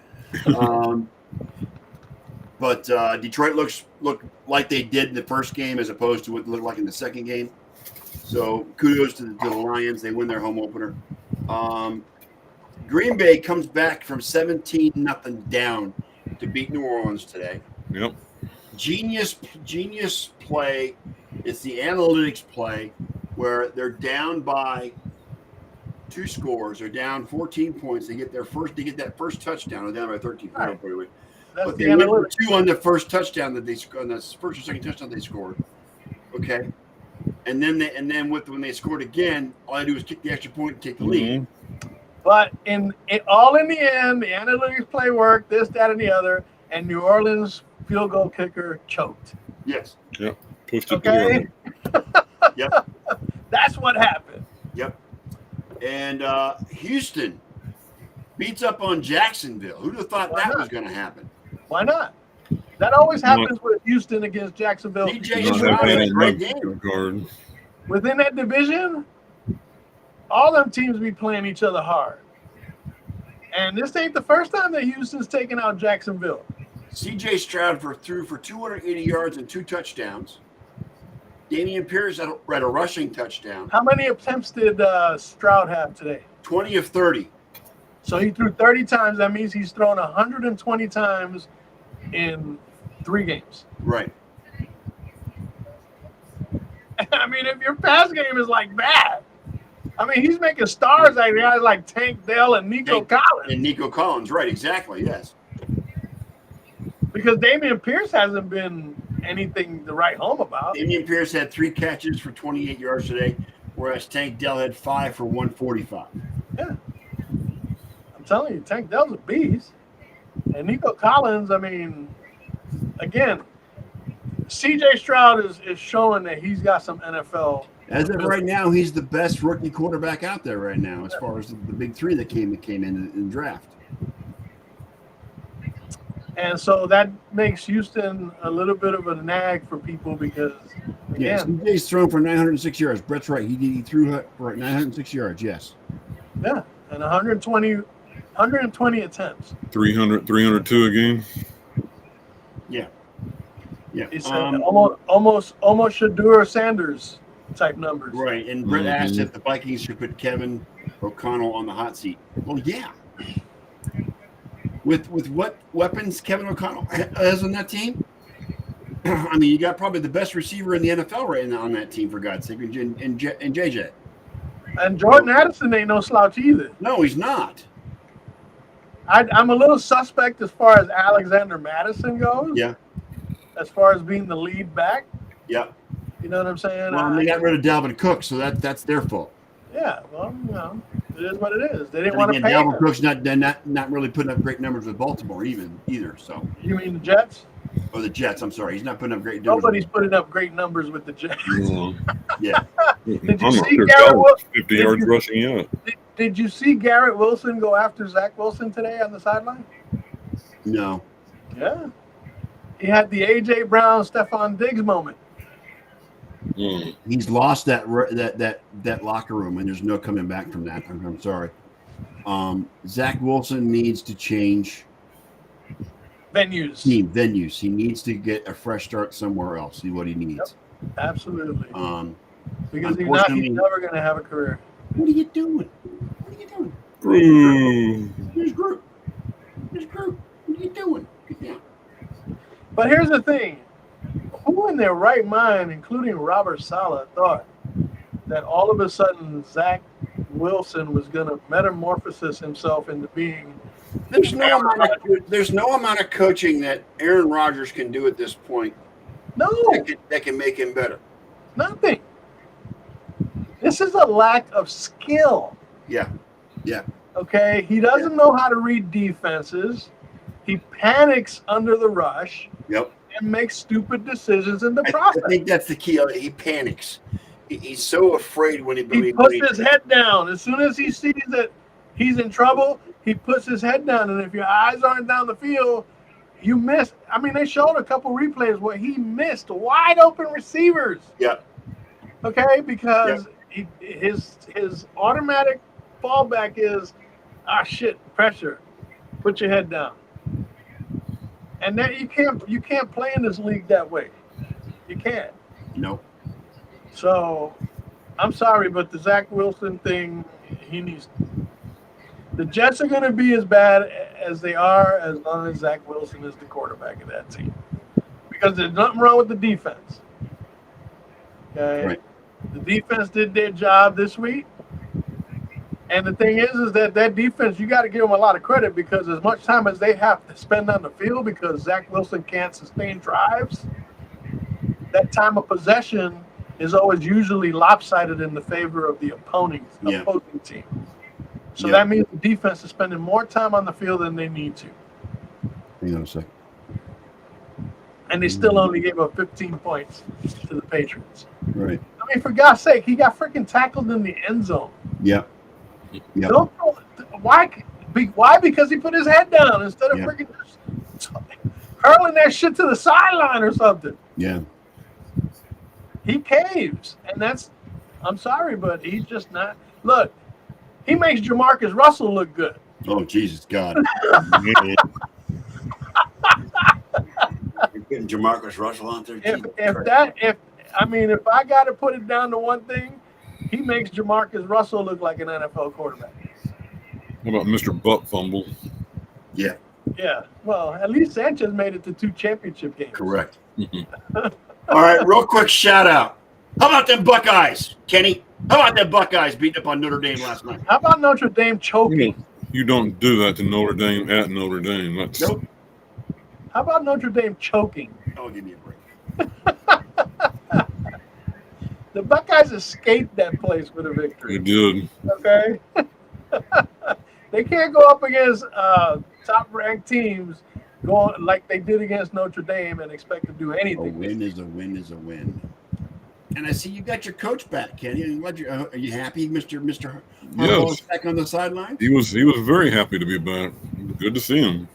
But Detroit looked like they did in the first game as opposed to what it looked like in the second game. So kudos to the Lions. They win their home opener. Green Bay comes back from 17-0 down to beat New Orleans today. Yep. Genius play. It's the analytics play where they're down by 2 scores. They're down 14 points. They get that first touchdown. They're down by 13. Right. That's But the they went for analytics. 2 on the first touchdown that they on the first or second touchdown they scored. Okay. And then when they scored again, all I do is kick the extra point and take the lead. Mhm. But all in the end, the analytics play worked, this, that, and the other, and New Orleans field goal kicker choked. Yes. Yep. Pushed it Okay? together. Yep. That's what happened. Yep. And Houston beats up on Jacksonville. Who'd have thought that was going to happen? Why not? That always happens with Houston against Jacksonville. DJ Not Stroud that had bad a on great that game. guard. Within that division, all them teams be playing each other hard. And this ain't the first time that Houston's taken out Jacksonville. CJ Stroud threw for 280 yards and 2 touchdowns. Damian Pierce had a rushing touchdown. How many attempts did Stroud have today? 20 of 30. So he threw 30 times. That means he's thrown 120 times in 3 games. Right. I mean, if your pass game is like that, I mean, he's making stars like guys like Tank Dell and Nico Collins. And Nico Collins, right, exactly, yes. Because Damian Pierce hasn't been anything to write home about. Damian Pierce had 3 catches for 28 yards today, whereas Tank Dell had 5 for 145. Yeah. I'm telling you, Tank Dell's a beast. And Nico Collins, I mean, again, CJ Stroud is showing that he's got some NFL. As of right now, he's the best rookie quarterback out there right now, as far as the big 3 that came in the draft. And so that makes Houston a little bit of a nag for people because, Yes, again, CJ's thrown for 906 yards. Brett's right. He threw for 906 yards, yes. yeah, and 120 attempts. 302 a game. Yeah. Yeah. He said almost Shadur Sanders type numbers. Right, and Brett asked if the Vikings should put Kevin O'Connell on the hot seat. Well, yeah. With what weapons Kevin O'Connell has on that team? I mean, you got probably the best receiver in the NFL right now on that team, for God's sake, and JJ. And Jordan Addison ain't no slouch either. No, he's not. I'm a little suspect as far as Alexander Madison goes. Yeah. As far as being the lead back. Yeah. You know what I'm saying? Well, they got rid of Dalvin Cook, so that's their fault. Yeah, well, you know, it is what it is. They didn't And want to again, pay Dalvin him. Cook's not really putting up great numbers with Baltimore either. So, You mean the Jets? or the Jets. I'm sorry, he's not putting up great numbers. Nobody's putting up great numbers with the Jets. Yeah. Did you I'm not see sure Garrett Dallas Wilson? 50 yards rushing yet. Did you see Garrett Wilson go after Zach Wilson today on the sideline? No. Yeah. He had the A.J. Brown, Stephon Diggs moment. He's lost that locker room, and there's no coming back from that. I'm sorry. Zach Wilson needs to change Venues. venues. He needs to get a fresh start somewhere else. See what he needs. Yep. Absolutely. Because he's unfortunately- never going to have a career. What are you doing? Here's Group. What are you doing? Get down. But here's the thing. Who in their right mind, including Robert Saleh, thought that all of a sudden Zach Wilson was going to metamorphose himself into being There's no amount of coaching that Aaron Rodgers can do at this point no, that can make him better. nothing. This is a lack of skill. Yeah. Okay, he doesn't know how to read defenses. He panics under the rush. Yep. And makes stupid decisions in the I process. think that's the key. He panics. He's so afraid when He puts his head down. As soon as he sees that he's in trouble, he puts his head down. And if your eyes aren't down the field, you miss. I mean, they showed a couple replays where he missed wide open receivers. Yeah. Okay, because his automatic fallback is, shit, pressure. Put your head down. And that you can't play in this league that way. You can't. No. So I'm sorry, but the Zach Wilson thing, he needs. The Jets are going to be as bad as they are as long as Zach Wilson is the quarterback of that team. Because there's nothing wrong with the defense. Okay? Right. The defense did their job this week. And the thing is that defense, you got to give them a lot of credit because as much time as they have to spend on the field because Zach Wilson can't sustain drives, that time of possession is always usually lopsided in the favor of the opposing team. So that means the defense is spending more time on the field than they need to. Hang on a second. And they still only gave up 15 points to the Patriots. Right. I mean, for God's sake, he got freaking tackled in the end zone. Yeah. Yep. Don't why? Because he put his head down instead of freaking just hurling that shit to the sideline or something. Yeah. He caves, and I'm sorry, but he's just not. Look, he makes Jamarcus Russell look good. Oh, Jesus God. You're getting Jamarcus Russell on there. If I got to put it down to one thing, he makes Jamarcus Russell look like an NFL quarterback. How about Mr. Butt Fumble? Yeah. Yeah. Well, at least Sanchez made it to 2 championship games. Correct. All right, real quick shout out. How about them Buckeyes, Kenny? How about them Buckeyes beating up on Notre Dame last night? How about Notre Dame choking? You don't do that to Notre Dame at Notre Dame. Nope. How about Notre Dame choking? Oh, give me a break. The Buckeyes escaped that place with a victory. They did. Okay? They can't go up against top-ranked teams going like they did against Notre Dame and expect to do anything. A win is a win is a win. And I see you got your coach back, Kenny. Are you happy, Mr. Harbaugh is back on the sideline? He was very happy to be back. Good to see him.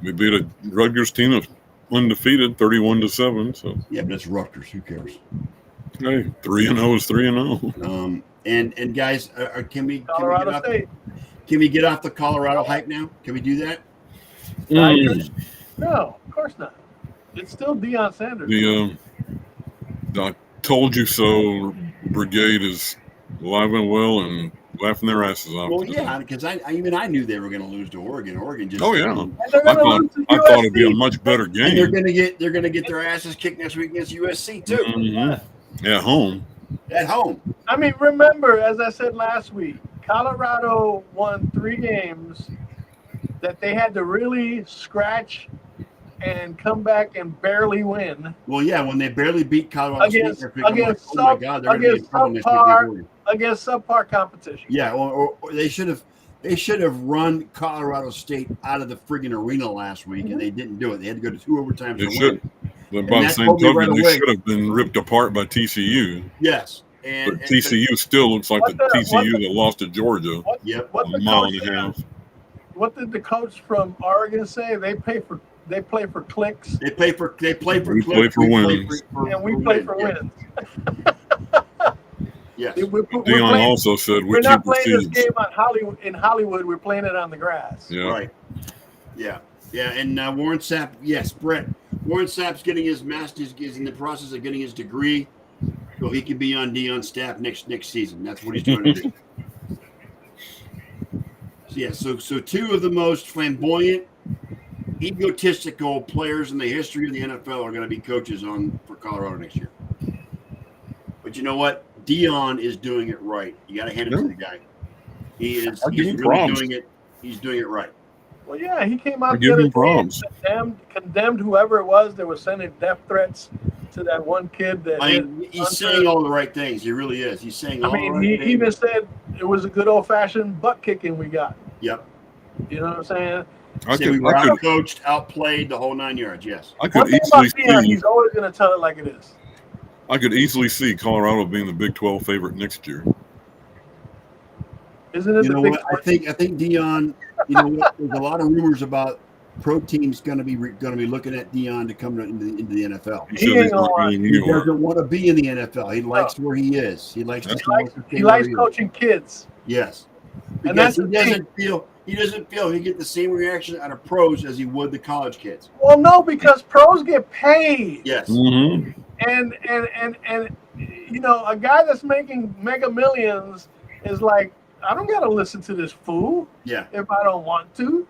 We beat a Rutgers team of undefeated, 31-7. So yeah, but it's Rutgers. Who cares? Hey, 3-0 is 3-0. And guys, can we get off the Colorado hype now? Can we do that? No, of course not. It's still Deion Sanders. The told you so brigade is alive and well and laughing their asses off. Well, yeah, because I knew they were going to lose to Oregon. Oregon just. Oh yeah, I thought it'd be a much better game. And they're gonna get their asses kicked next week against USC too. Mm-hmm. At home. At home. I mean, remember, as I said last week, Colorado won 3 games that they had to really scratch and come back and barely win. Well, yeah, when they barely beat Colorado against State, against subpar competition. Yeah, or they should have run Colorado State out of the friggin' arena last week, and they didn't do it. They had to go to 2 overtimes to win. But by the same token, they should have been ripped apart by TCU. Yes. But TCU still looks like the TCU that lost to Georgia a mile and a half. What did the coach from Oregon say? They play for clicks. They play for We clicks. play for wins. And we play for wins. Yes. Deion also said we're not playing this game in Hollywood. We're playing it on the grass. Yeah. Right. Yeah. Yeah. And Warren Sapp, yes, Brett. Warren Sapp's getting his master's. Is in the process of getting his degree, so he can be on Deion's staff next season. That's what he's trying to do. So 2 of the most flamboyant, egotistical players in the history of the NFL are going to be coaches for Colorado next year. But you know what? Deion is doing it right. You got to hand it to the guy. He's really doing it. He's doing it right. Well, yeah, he came out the other day and condemned whoever it was that was sending death threats to that one kid. He's saying all the right things. He really is. He's saying all the right things. He even said it was a good old-fashioned butt kicking we got. Yep. You know what I'm saying? We were outcoached, outplayed, the whole 9 yards. Yes. I could easily see. He's always going to tell it like it is. I could easily see Colorado being the Big 12 favorite next year. Isn't it? You know what? I think Deion. You know what? There's a lot of rumors about pro teams going to be looking at Deion to come into the NFL. He doesn't want to be in the NFL. He likes where he is. He likes coaching kids. Yes, because he doesn't feel he get the same reaction out of pros as he would the college kids. Well, no, because pros get paid. Yes. Mm-hmm. And you know, a guy that's making mega millions is like I don't gotta listen to this fool Yeah. if I don't want to.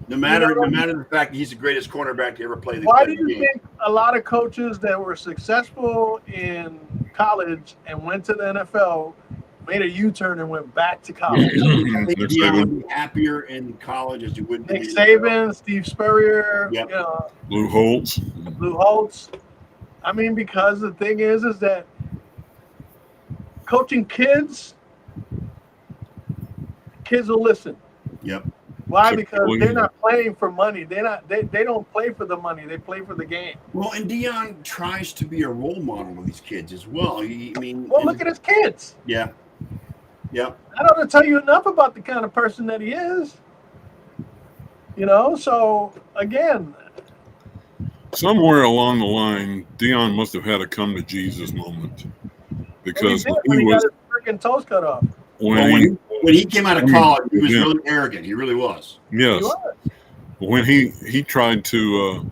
No matter You know what I the fact that he's the greatest cornerback to ever play the Why game. do you think a lot of coaches that were successful in college and went to the NFL made a U-turn and went back to college? I think Nick Deion Saban. would be happier in college as he would be Nick in the NFL. Saban, Steve Spurrier, Yep. you know, Lou Holtz. Lou Holtz. I mean, because the thing is that coaching kids will listen. Yep. Why? Because Typically. they're not playing for money. They don't play for the money. They play for the game. Well, and Deion tries to be a role model of these kids as well. Well, look at his kids. Yeah. Yeah. I don't have to tell you enough about the kind of person that he is. You know, so again, Somewhere along the line, Dion must have had a come to Jesus moment because when he got his freaking toes cut off. When he came out of college, he was really arrogant. He really was. Yes. He was. When he tried to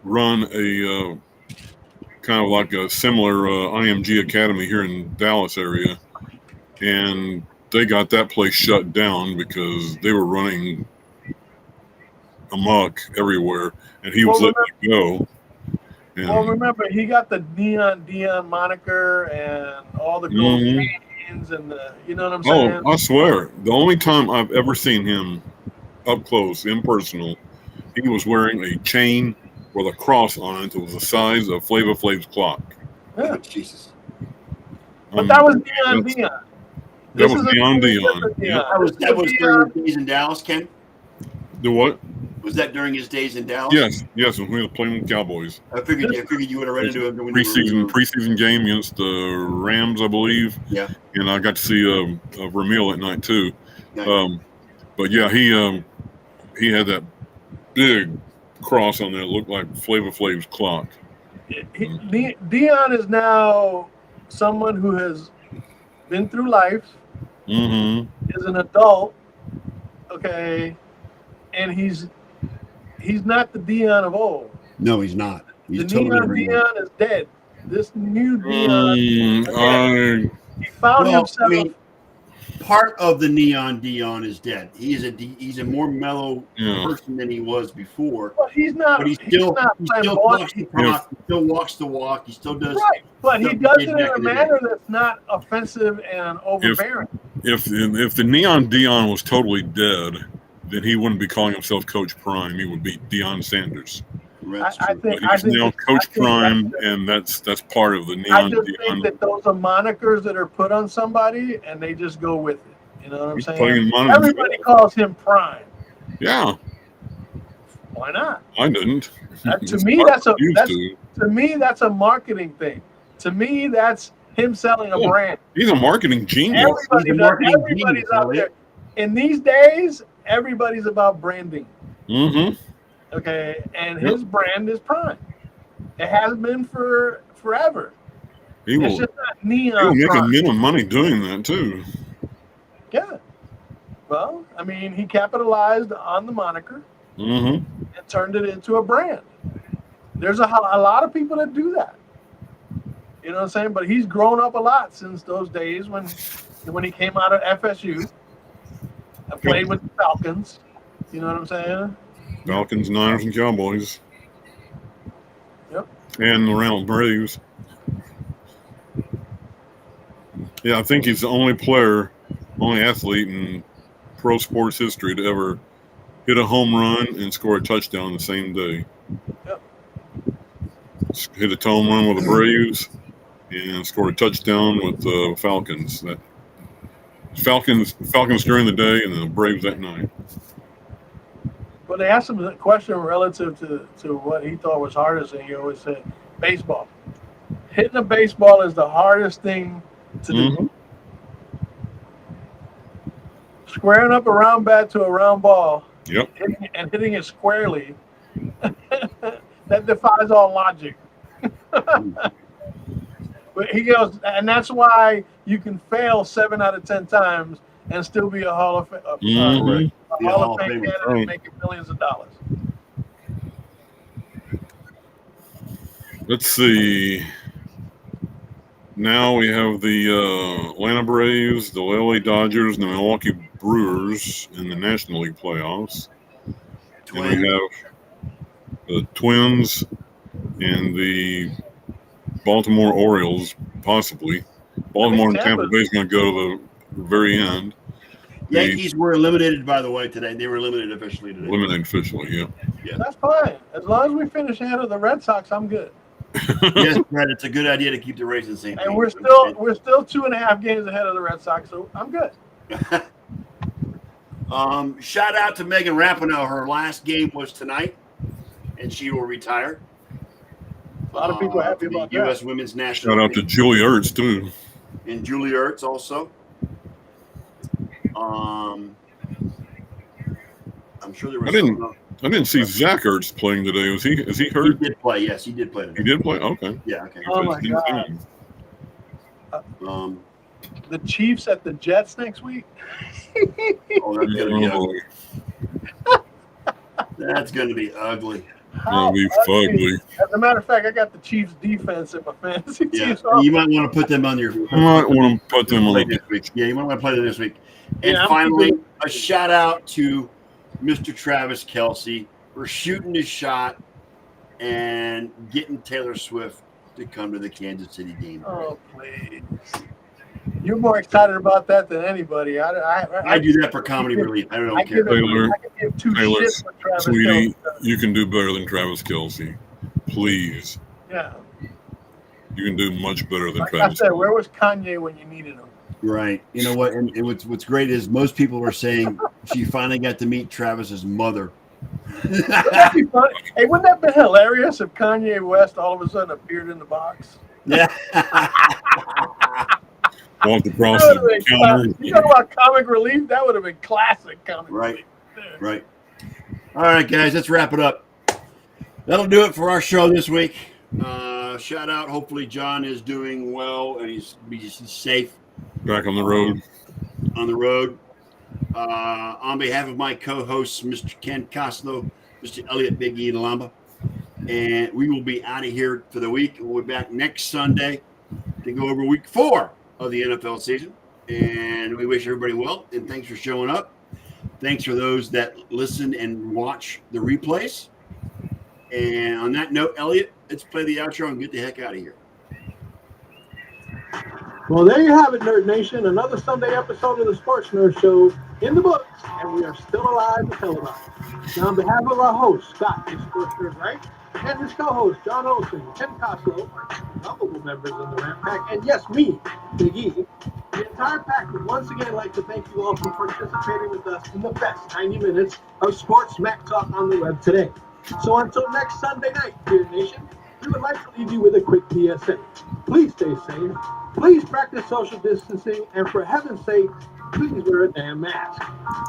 run a kind of like a similar IMG academy here in Dallas area, and they got that place shut down because they were running amok everywhere, and he was letting it go. And, Well, remember, he got the Dion moniker and all the gold chains and the, you know what I'm saying? I swear, the only time I've ever seen him up close, impersonal, he was wearing a chain with a cross on it that was the size of Flava Flav's clock. Yeah. Jesus. But that was Dion. That was Dion. Yeah. That was during his days in Dallas, Ken? The what? Was that during his days in Dallas? Yes, when we were playing with the Cowboys. I figured you would have run into him when preseason game against the Rams, I believe. Yeah. And I got to see Ramil at night too. Nice. But yeah, he had that big cross on there that looked like Flava Flav's clock. Dion is now someone who has been through life, is an adult, okay, and he's not the Dion of old. No, he's not. He's the Dion is dead. This new Dion, he found himself. Part of the neon Dion is dead. He's a more mellow person than he was before. But he's not. But he still walks the talk. He still walks the walk. He still does. Right, but he does it in a manner that's not offensive and overbearing. If the neon Dion was totally dead, then he wouldn't be calling himself Coach Prime. He would be Deion Sanders. I think he's now Coach Prime, and that's part of the neon. I just think that those are monikers that are put on somebody, and they just go with it. You know what I'm saying? Everybody calls him Prime. Yeah. Why not? I didn't. To me, that's a marketing thing. To me, that's him selling a brand. He's a marketing genius. Everybody's out there. In these days, everybody's about branding. Okay, and his brand is Prime. It has been for forever. It's just not neon. He'll make a minimum money doing that too. Yeah. Well, I mean, he capitalized on the moniker and turned it into a brand. There's a lot of people that do that. You know what I'm saying? But he's grown up a lot since those days when he came out of FSU. I played with the Falcons. You know what I'm saying? Falcons, Niners, and Cowboys. Yep. And the Reynolds Braves. Yeah, I think he's the only athlete in pro sports history to ever hit a home run and score a touchdown the same day. Yep. Hit a home run with the Braves and scored a touchdown with the Falcons. Falcons during the day and the Braves that night. Well, they asked him a question relative to what he thought was hardest, and he always said, baseball. Hitting a baseball is the hardest thing to do. Squaring up a round bat to a round ball hitting it squarely, that defies all logic. But he goes, and that's why you can fail 7 out of 10 times and still be a Hall of Fame candidate making millions of dollars. Let's see. now we have the Atlanta Braves, the LA Dodgers, and the Milwaukee Brewers in the National League playoffs. Twins. And we have the Twins and the Baltimore Orioles, possibly. Baltimore and Tampa Bay is going to go to the very end. Yankees were eliminated, by the way, today. They were eliminated officially today. Eliminated officially, yeah. That's fine. As long as we finish ahead of the Red Sox, I'm good. Yes, Brad, it's a good idea to keep the Rays in the same. And we're still 2.5 games ahead of the Red Sox, so I'm good. Shout out to Megan Rapinoe. Her last game was tonight, and she will retire. A lot of people are happy about the that. U.S. Women's National Shout out to Team. Julie Ertz, too. And Julie Ertz also. I'm sure there was. I didn't see Zach Ertz playing today. Is he He hurt? did play. Yes, he did play today. He did play? Okay. Yeah. Okay. Oh, my God. The Chiefs at the Jets next week? Oh, that's gonna be ugly. That's gonna be ugly. That'll be fugly. As a matter of fact, I got the Chiefs defense in my fantasy team. Yeah, you might want to put them on your. I might want to put them on this week. Yeah, you might want to play them this week. And Yeah, finally, a shout out to Mr. Travis Kelce for shooting his shot and getting Taylor Swift to come to the Kansas City game. Oh, please. You're more excited about that than anybody. I do that for comedy relief. I don't care. Taylor, I can give two Taylor, shits for Travis sweetie, Kelce. you can do better than Travis Kelce. Please. Yeah. You can do much better than Like I Travis said, Kelce. where was Kanye when you needed him? Right. You know what? And what's great is most people were saying she finally got to meet Travis's mother. Wouldn't that be funny? Hey, wouldn't that be hilarious if Kanye West all of a sudden appeared in the box? Yeah. Walked across That would've the been counter. classic. You talk about comic relief? That would have been classic comic Right. relief. Right. All right, guys, let's wrap it up. That'll do it for our show this week. Shout out. Hopefully, John is doing well and he's safe Back on the road. on the road. On behalf of my co-hosts, Mr. Ken Costello, Mr. Eliot Big E Lamba, and we will be out of here for the week. We'll be back next Sunday to go over week 4 of the NFL season. And we wish everybody well, and thanks for showing up. Thanks for those that listen and watch the replays. And on that note, Elliot, let's play the outro and get the heck out of here. Well, there you have it, Nerd Nation. Another Sunday episode of the Sports Nerd Show in the books, and we are still alive to tell about it. Now, on behalf of our host, Scott, the Sports Nerd, right? And his co-host, John Olson, Ken Costello, our lovable members of the Ramp Pack, and yes, me, Big E, the entire pack would once again like to thank you all for participating with us in the best 90 minutes of sports smack talk on the web today. So until next Sunday night, dear nation, we would like to leave you with a quick PSA. Please stay safe. Please practice social distancing, and for heaven's sake, please wear a damn mask.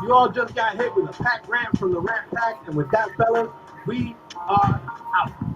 You all just got hit with a pack rant from the Ramp Pack, and with that, fellas, we are out.